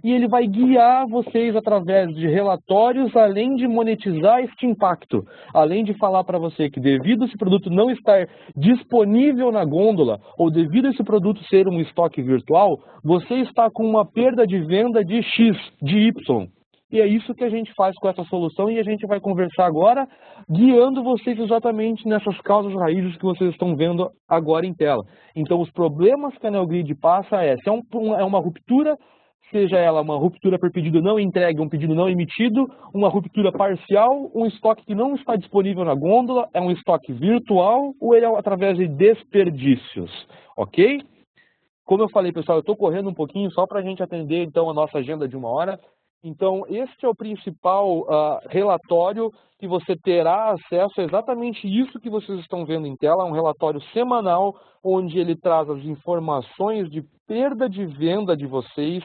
e ele vai guiar vocês através de relatórios, além de monetizar este impacto, além de falar para você que devido a esse produto não estar disponível na gôndola, ou devido a esse produto ser um estoque virtual, você está com uma perda de venda de X, de Y. E é isso que a gente faz com essa solução, e a gente vai conversar agora, guiando vocês exatamente nessas causas raízes que vocês estão vendo agora em tela. Então, os problemas que a NeoGrid passa se é uma ruptura, seja ela uma ruptura por pedido não entregue, um pedido não emitido, uma ruptura parcial, um estoque que não está disponível na gôndola, é um estoque virtual ou ele é através de desperdícios, ok? Como eu falei, pessoal, eu estou correndo um pouquinho só para a gente atender então a nossa agenda de 1 hora. Então, este é o principal relatório que você terá acesso, é exatamente isso que vocês estão vendo em tela, um relatório semanal, onde ele traz as informações de perda de venda de vocês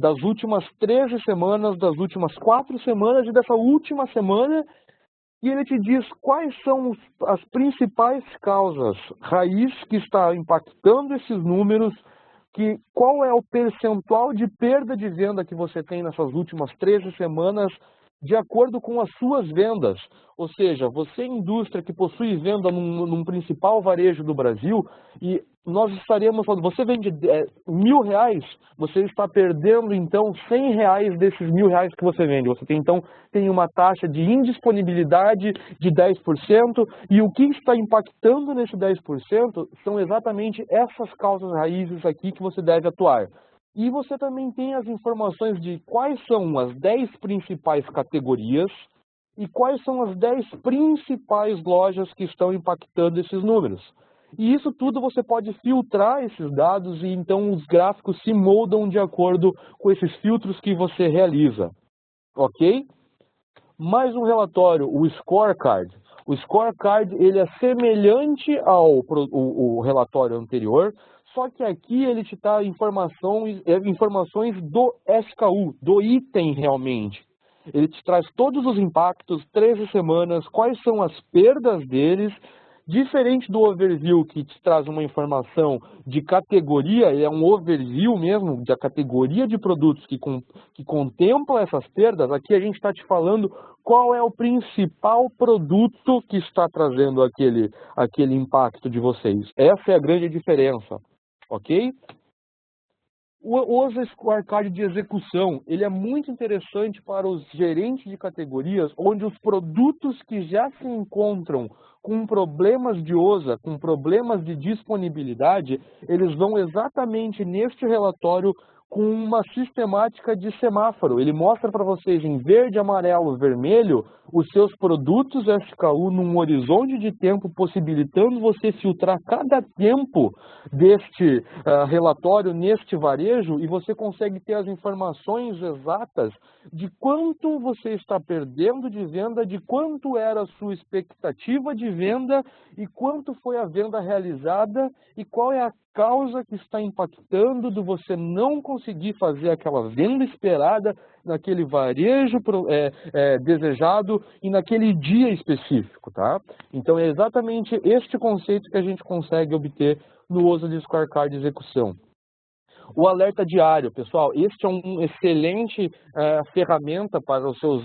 das últimas 13 semanas, das últimas 4 semanas e dessa última semana, e ele te diz quais são as principais causas raiz que está impactando esses números, qual é o percentual de perda de venda que você tem nessas últimas 13 semanas de acordo com as suas vendas. Ou seja, você, indústria que possui venda num principal varejo do Brasil, e nós estaremos falando, você vende R$1.000, você está perdendo, então, R$100 desses R$1.000 que você vende. Você tem, então, tem uma taxa de indisponibilidade de 10%, e o que está impactando nesse 10% são exatamente essas causas raízes aqui que você deve atuar. E você também tem as informações de quais são as 10 principais categorias e quais são as 10 principais lojas que estão impactando esses números. E isso tudo você pode filtrar esses dados e então os gráficos se moldam de acordo com esses filtros que você realiza. Ok? Mais um relatório, o Scorecard. O Scorecard ele é semelhante ao o relatório anterior, só que aqui ele te dá informações do SKU, do item realmente. Ele te traz todos os impactos, 13 semanas, quais são as perdas deles, diferente do overview que te traz uma informação de categoria, é um overview mesmo, da categoria de produtos que contempla essas perdas. Aqui a gente está te falando qual é o principal produto que está trazendo aquele impacto de vocês. Essa é a grande diferença. Ok? O Scorecard de execução, ele é muito interessante para os gerentes de categorias, onde os produtos que já se encontram com problemas de OSA, com problemas de disponibilidade, eles vão exatamente neste relatório com uma sistemática de semáforo. Ele mostra para vocês em verde, amarelo, vermelho, os seus produtos SKU num horizonte de tempo, possibilitando você filtrar cada tempo deste relatório neste varejo, e você consegue ter as informações exatas de quanto você está perdendo de venda, de quanto era a sua expectativa de venda e quanto foi a venda realizada e qual é a causa que está impactando de você não conseguir fazer aquela venda esperada naquele varejo desejado e naquele dia específico, tá? Então é exatamente este conceito que a gente consegue obter no uso de Scorecard de execução. O alerta diário, pessoal, este é uma excelente ferramenta para os seus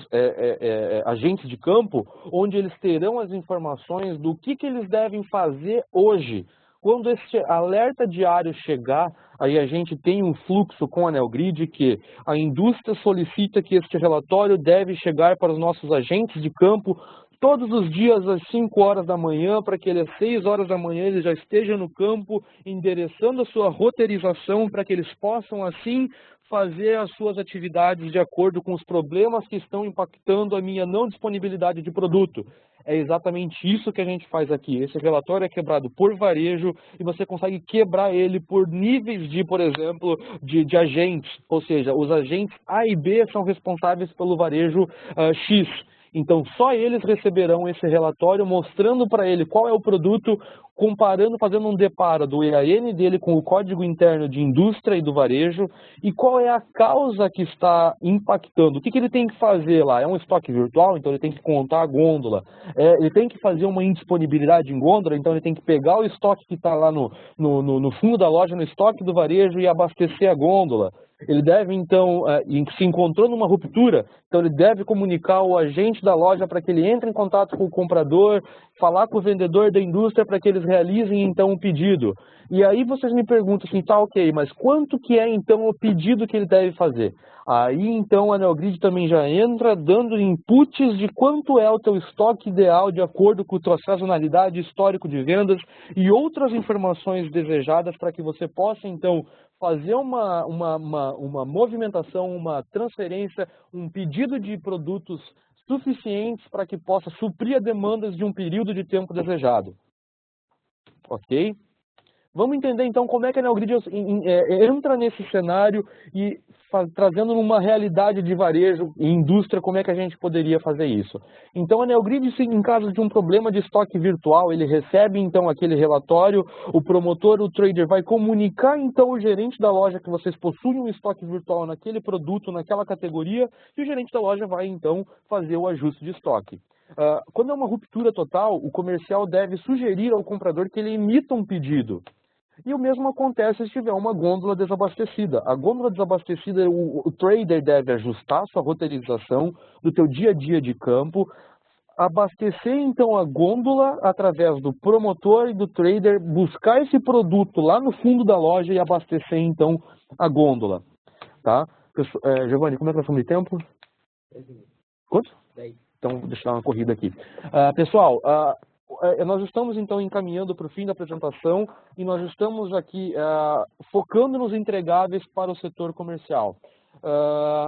agentes de campo, onde eles terão as informações do que eles devem fazer hoje. Quando este alerta diário chegar, aí a gente tem um fluxo com a NeoGrid que a indústria solicita que este relatório deve chegar para os nossos agentes de campo todos os dias às 5 horas da manhã, para que ele às 6 horas da manhã ele já esteja no campo, endereçando a sua roteirização, para que eles possam assim fazer as suas atividades de acordo com os problemas que estão impactando a minha não disponibilidade de produto. É exatamente isso que a gente faz aqui. Esse relatório é quebrado por varejo e você consegue quebrar ele por níveis de, por exemplo, de agentes. Ou seja, os agentes A e B são responsáveis pelo varejo X. Então, só eles receberão esse relatório mostrando para ele qual é o produto, comparando, fazendo um deparo do EAN dele com o código interno de indústria e do varejo e qual é a causa que está impactando. O que ele tem que fazer lá? É um estoque virtual, então ele tem que contar a gôndola. Ele tem que fazer uma indisponibilidade em gôndola, então ele tem que pegar o estoque que está lá no fundo da loja, no estoque do varejo e abastecer a gôndola. Ele deve, então, se encontrou numa ruptura, então ele deve comunicar ao agente da loja para que ele entre em contato com o comprador, falar com o vendedor da indústria para que eles realizem, então, o pedido. E aí vocês me perguntam assim, tá ok, mas quanto que é, então, o pedido que ele deve fazer? Aí, então, a NeoGrid também já entra dando inputs de quanto é o teu estoque ideal de acordo com a tua sazonalidade, histórico de vendas e outras informações desejadas para que você possa, então, fazer uma movimentação, uma transferência, um pedido de produtos suficientes para que possa suprir as demandas de um período de tempo desejado. Ok? Vamos entender então como é que a NeoGrid entra nesse cenário e trazendo uma realidade de varejo e indústria, como é que a gente poderia fazer isso. Então a NeoGrid, em caso de um problema de estoque virtual, ele recebe então aquele relatório, o promotor, o trader vai comunicar então ao gerente da loja que vocês possuem um estoque virtual naquele produto, naquela categoria, e o gerente da loja vai então fazer o ajuste de estoque. Quando é uma ruptura total, o comercial deve sugerir ao comprador que ele emita um pedido. E o mesmo acontece se tiver uma gôndola desabastecida. A gôndola desabastecida, o trader deve ajustar sua roteirização do teu dia a dia de campo, abastecer então a gôndola através do promotor e do trader, buscar esse produto lá no fundo da loja e abastecer então a gôndola. Tá? Giovanni, como é que nós estamos de tempo? 10 minutos. Quanto? 10. Então, deixa eu dar uma corrida aqui. Pessoal, nós estamos então encaminhando para o fim da apresentação e nós estamos aqui focando nos entregáveis para o setor comercial.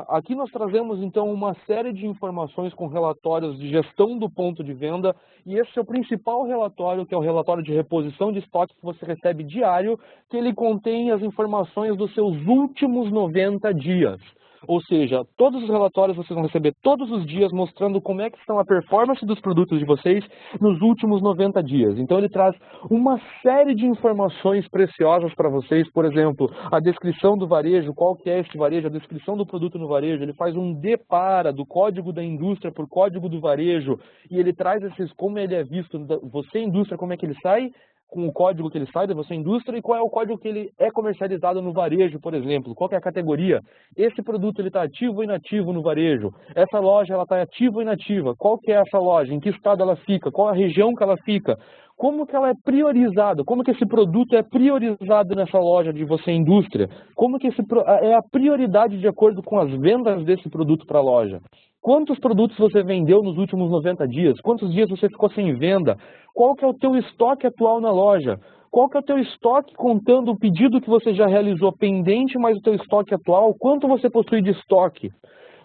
Aqui nós trazemos então uma série de informações com relatórios de gestão do ponto de venda e esse é o principal relatório, que é o relatório de reposição de estoque que você recebe diário, que ele contém as informações dos seus últimos 90 dias. Ou seja, todos os relatórios vocês vão receber todos os dias mostrando como é que estão a performance dos produtos de vocês nos últimos 90 dias. Então ele traz uma série de informações preciosas para vocês, por exemplo, a descrição do varejo, qual que é este varejo, a descrição do produto no varejo, ele faz um depara do código da indústria por código do varejo e ele traz esses, como ele é visto, você indústria, como é que ele sai, com o código que ele sai da você indústria e qual é o código que ele é comercializado no varejo, por exemplo, qual que é a categoria. Esse produto ele está ativo ou inativo no varejo, essa loja ela está ativa ou inativa, qual que é essa loja, em que estado ela fica, qual a região que ela fica, como que ela é priorizada, como que esse produto é priorizado nessa loja de você indústria, como que é a prioridade de acordo com as vendas desse produto para a loja. Quantos produtos você vendeu nos últimos 90 dias? Quantos dias você ficou sem venda? Qual que é o teu estoque atual na loja? Qual que é o teu estoque contando o pedido que você já realizou pendente, mais o teu estoque atual? Quanto você possui de estoque?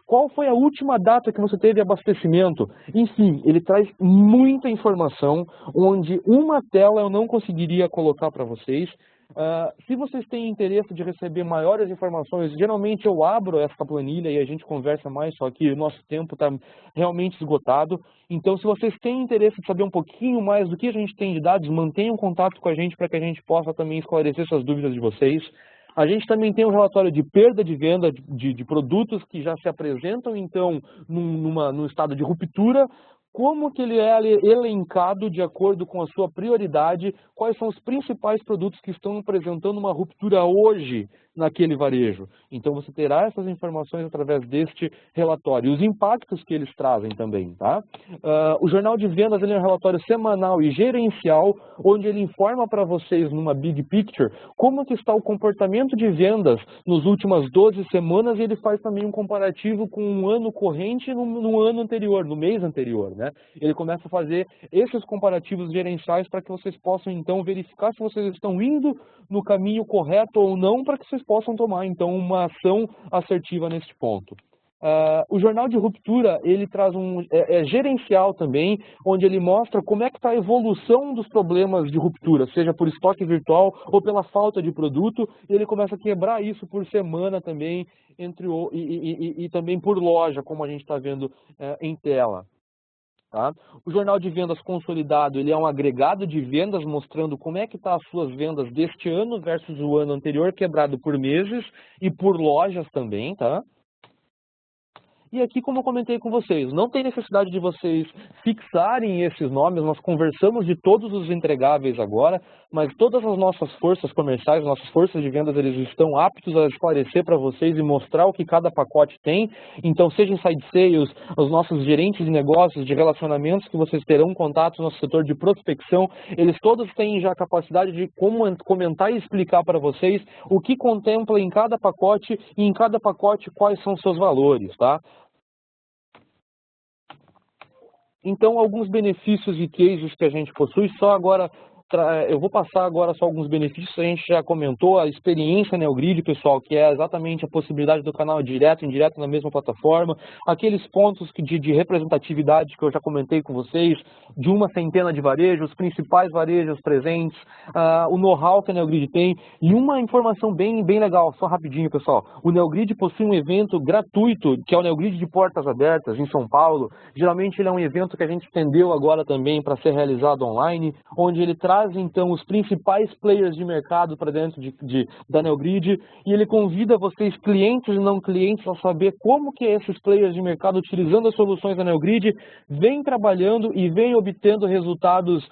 Qual foi a última data que você teve abastecimento? Enfim, ele traz muita informação, onde uma tela eu não conseguiria colocar para vocês. Se vocês têm interesse de receber maiores informações, geralmente eu abro essa planilha e a gente conversa mais, só que o nosso tempo está realmente esgotado. Então, se vocês têm interesse de saber um pouquinho mais do que a gente tem de dados, mantenham contato com a gente para que a gente possa também esclarecer essas dúvidas de vocês. A gente também tem um relatório de perda de venda de produtos que já se apresentam, então, num estado de ruptura. Como que ele é elencado de acordo com a sua prioridade, quais são os principais produtos que estão apresentando uma ruptura hoje naquele varejo. Então você terá essas informações através deste relatório. Os impactos que eles trazem também, tá? O Jornal de Vendas ele é um relatório semanal e gerencial, onde ele informa para vocês numa big picture como que está o comportamento de vendas nas últimas 12 semanas e ele faz também um comparativo com um ano corrente no ano anterior, no mês anterior, né? Ele começa a fazer esses comparativos gerenciais para que vocês possam então verificar se vocês estão indo no caminho correto ou não, para que vocês possam tomar então uma ação assertiva neste ponto. O jornal de ruptura, ele traz gerencial também, onde ele mostra como é que está a evolução dos problemas de ruptura, seja por estoque virtual ou pela falta de produto, e ele começa a quebrar isso por semana também, e também por loja, como a gente está vendo em tela. Tá? O jornal de vendas consolidado, ele é um agregado de vendas mostrando como é que está as suas vendas deste ano versus o ano anterior, quebrado por meses e por lojas também, tá? E aqui, como eu comentei com vocês, não tem necessidade de vocês fixarem esses nomes, nós conversamos de todos os entregáveis agora, mas todas as nossas forças comerciais, nossas forças de vendas, eles estão aptos a esclarecer para vocês e mostrar o que cada pacote tem. Então, seja inside sales, os nossos gerentes de negócios, de relacionamentos que vocês terão contato no nosso setor de prospecção, eles todos têm já a capacidade de comentar e explicar para vocês o que contempla em cada pacote e em cada pacote quais são seus valores, tá? Então, alguns benefícios e cases que a gente possui, só agora, eu vou passar agora só alguns benefícios, a gente já comentou, a experiência NeoGrid, pessoal, que é exatamente a possibilidade do canal direto e indireto na mesma plataforma, aqueles pontos de representatividade que eu já comentei com vocês, de uma centena de varejos, os principais varejos presentes, o know-how que a NeoGrid tem, e uma informação bem legal, só rapidinho, pessoal, o NeoGrid possui um evento gratuito, que é o NeoGrid de Portas Abertas, em São Paulo. Geralmente ele é um evento que a gente estendeu agora também para ser realizado online, onde ele traz traz então os principais players de mercado para dentro da NeoGrid e ele convida vocês, clientes e não clientes, a saber como que esses players de mercado, utilizando as soluções da NeoGrid, vêm trabalhando e vêm obtendo resultados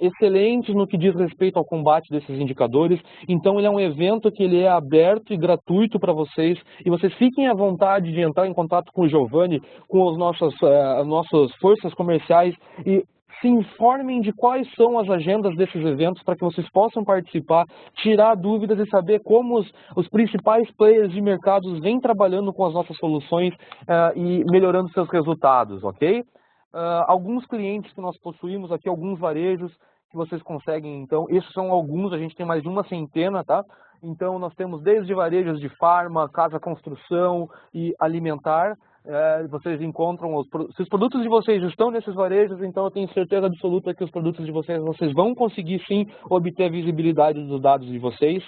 excelentes no que diz respeito ao combate desses indicadores. Então ele é um evento que ele é aberto e gratuito para vocês e vocês fiquem à vontade de entrar em contato com o Giovanni, com as nossas forças comerciais e se informem de quais são as agendas desses eventos para que vocês possam participar, tirar dúvidas e saber como os principais players de mercados vêm trabalhando com as nossas soluções e melhorando seus resultados, ok? Alguns clientes que nós possuímos aqui, alguns varejos que vocês conseguem, então, esses são alguns, a gente tem mais de uma centena, tá? Então, nós temos desde varejos de farma, casa, construção e alimentar. Vocês encontram, se os produtos de vocês estão nesses varejos, então eu tenho certeza absoluta que os produtos de vocês vão conseguir sim obter a visibilidade dos dados de vocês.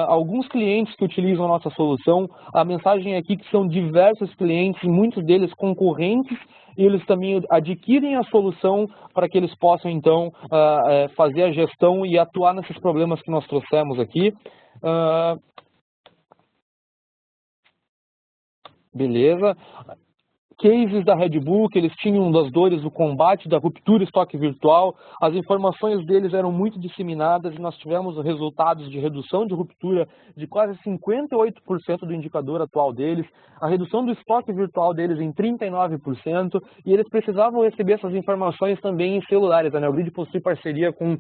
Alguns clientes que utilizam a nossa solução, a mensagem aqui que são diversos clientes, muitos deles concorrentes, e eles também adquirem a solução para que eles possam então fazer a gestão e atuar nesses problemas que nós trouxemos aqui. Beleza. Cases da Red Bull, que eles tinham das dores do combate, da ruptura estoque virtual, as informações deles eram muito disseminadas e nós tivemos resultados de redução de ruptura de quase 58% do indicador atual deles, a redução do estoque virtual deles em 39%, e eles precisavam receber essas informações também em celulares. A NeoGrid possui parceria com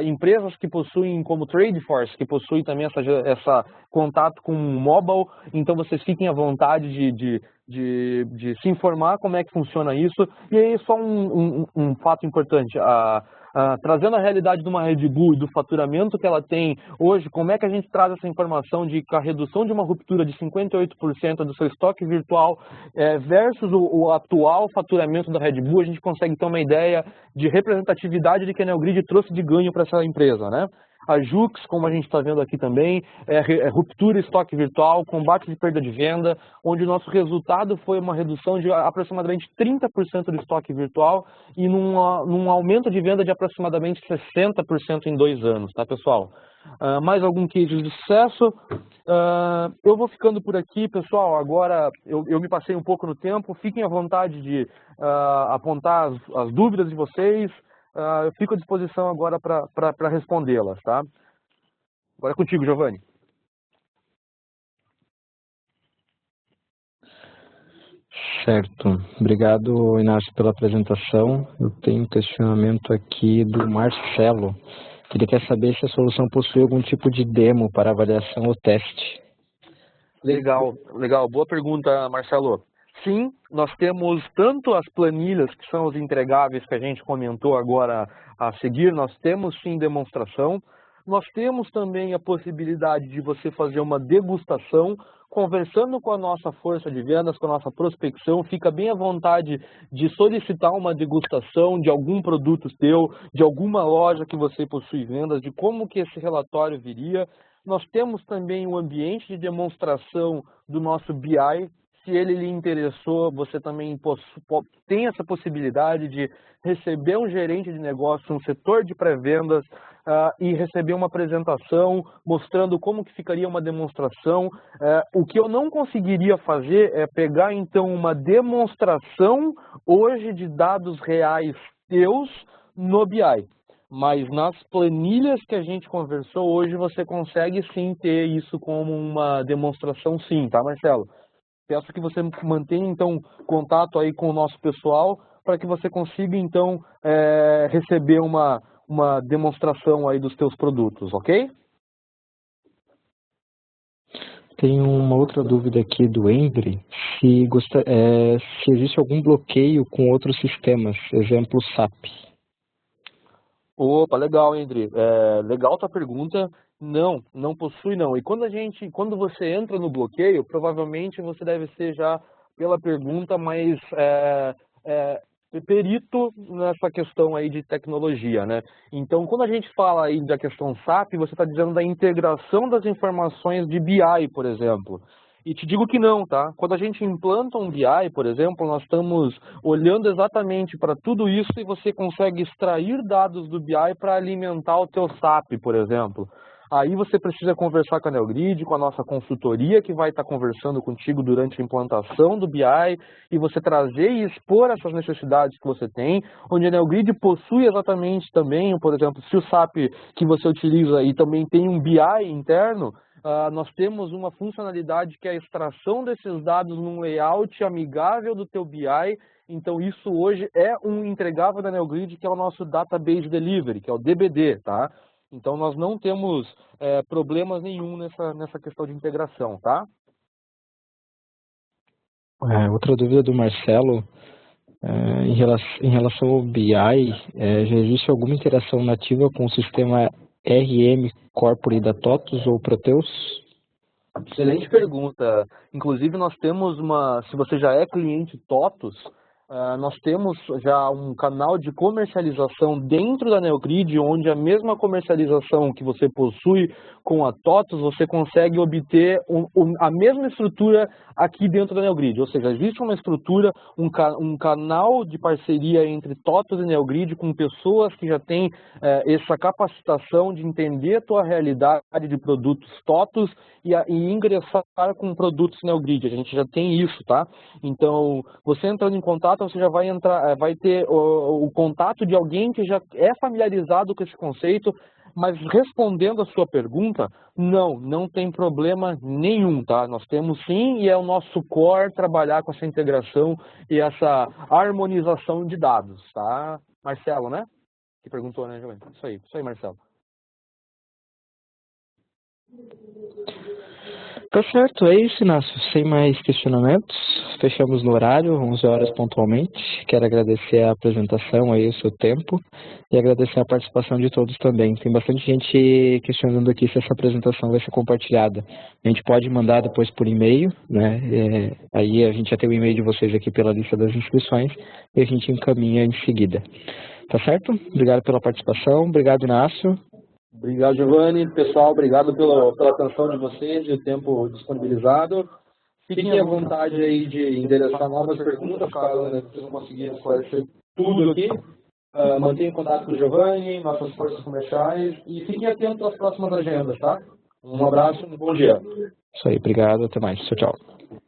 empresas que possuem, como Tradeforce, que possui também essa contato com mobile, então vocês fiquem à vontade de se informar como é que funciona isso. E aí só um fato importante, trazendo a realidade de uma Red Bull e do faturamento que ela tem hoje, como é que a gente traz essa informação de que a redução de uma ruptura de 58% do seu estoque virtual versus o atual faturamento da Red Bull, a gente consegue ter uma ideia de representatividade de que a NeoGrid trouxe de ganho para essa empresa, né? A Jux, como a gente está vendo aqui também, ruptura estoque virtual, combate de perda de venda, onde o nosso resultado foi uma redução de aproximadamente 30% do estoque virtual e num aumento de venda de aproximadamente 60% em 2 anos, tá, pessoal? Mais algum case de sucesso? Eu vou ficando por aqui, pessoal. Agora eu me passei um pouco no tempo, fiquem à vontade de apontar as dúvidas de vocês. Eu fico à disposição agora para respondê-las, tá? Agora é contigo, Giovanni. Certo. Obrigado, Inácio, pela apresentação. Eu tenho um questionamento aqui do Marcelo. Ele quer saber se a solução possui algum tipo de demo para avaliação ou teste. Legal. Boa pergunta, Marcelo. Sim, nós temos tanto as planilhas, que são os entregáveis que a gente comentou agora a seguir, nós temos sim demonstração. Nós temos também a possibilidade de você fazer uma degustação, conversando com a nossa força de vendas, com a nossa prospecção, fica bem à vontade de solicitar uma degustação de algum produto teu, de alguma loja que você possui vendas, de como que esse relatório viria. Nós temos também um ambiente de demonstração do nosso BI. Se ele lhe interessou, você também tem essa possibilidade de receber um gerente de negócio, um setor de pré-vendas e receber uma apresentação mostrando como que ficaria uma demonstração. O que eu não conseguiria fazer é pegar, então, uma demonstração hoje de dados reais teus no BI. Mas nas planilhas que a gente conversou hoje, você consegue sim ter isso como uma demonstração sim, tá, Marcelo? Peço que você mantenha, então, contato aí com o nosso pessoal para que você consiga, então, receber uma demonstração aí dos teus produtos, ok? Tem uma outra dúvida aqui do Endre, se existe algum bloqueio com outros sistemas, exemplo SAP. Opa, legal, Endre. Legal tua pergunta. Não possui não. E quando você entra no bloqueio, provavelmente você deve ser já pela pergunta mais perito nessa questão aí de tecnologia, né? Então, quando a gente fala aí da questão SAP, você está dizendo da integração das informações de BI, por exemplo. E te digo que não, tá? Quando a gente implanta um BI, por exemplo, nós estamos olhando exatamente para tudo isso e você consegue extrair dados do BI para alimentar o teu SAP, por exemplo. Aí você precisa conversar com a NeoGrid, com a nossa consultoria que vai estar conversando contigo durante a implantação do BI e você trazer e expor essas necessidades que você tem, onde a NeoGrid possui exatamente também, por exemplo, se o SAP que você utiliza e também tem um BI interno, nós temos uma funcionalidade que é a extração desses dados num layout amigável do teu BI. Então isso hoje é um entregável da NeoGrid, que é o nosso Database Delivery, que é o DBD, tá? Então nós não temos problemas nenhum nessa questão de integração, tá? Outra dúvida do Marcelo, em relação ao BI, já existe alguma interação nativa com o sistema RM Corpore da TOTUS ou Proteus? Excelente pergunta. Inclusive nós temos se você já é cliente TOTUS, nós temos já um canal de comercialização dentro da NeoGrid, onde a mesma comercialização que você possui com a TOTUS, você consegue obter a mesma estrutura aqui dentro da NeoGrid. Ou seja, existe uma estrutura, um canal de parceria entre TOTUS e NeoGrid com pessoas que já têm essa capacitação de entender a tua realidade de produtos TOTUS e ingressar com produtos NeoGrid. A gente já tem isso, tá? Então, você entrando em contato, você já vai ter o contato de alguém que já é familiarizado com esse conceito, mas respondendo a sua pergunta, não tem problema nenhum, tá? Nós temos sim, e é o nosso core trabalhar com essa integração e essa harmonização de dados, tá? Marcelo, né? Que perguntou, né, Giovanni? Isso aí, Marcelo. Tá certo, é isso, Inácio. Sem mais questionamentos, fechamos no horário, 11 horas pontualmente. Quero agradecer a apresentação aí, o seu tempo, e agradecer a participação de todos também. Tem bastante gente questionando aqui se essa apresentação vai ser compartilhada. A gente pode mandar depois por e-mail, né? Aí a gente já tem o e-mail de vocês aqui pela lista das inscrições e a gente encaminha em seguida. Tá certo? Obrigado pela participação, obrigado, Inácio. Obrigado, Giovanni. Pessoal, obrigado pela atenção de vocês e o tempo disponibilizado. Fiquem à vontade aí de endereçar novas perguntas, caso vocês não conseguirem esclarecer tudo aqui. Mantenham contato com o Giovanni, nossas forças comerciais e fiquem atentos às próximas agendas, tá? Um abraço, um bom dia. Isso aí, obrigado, até mais. Tchau, tchau.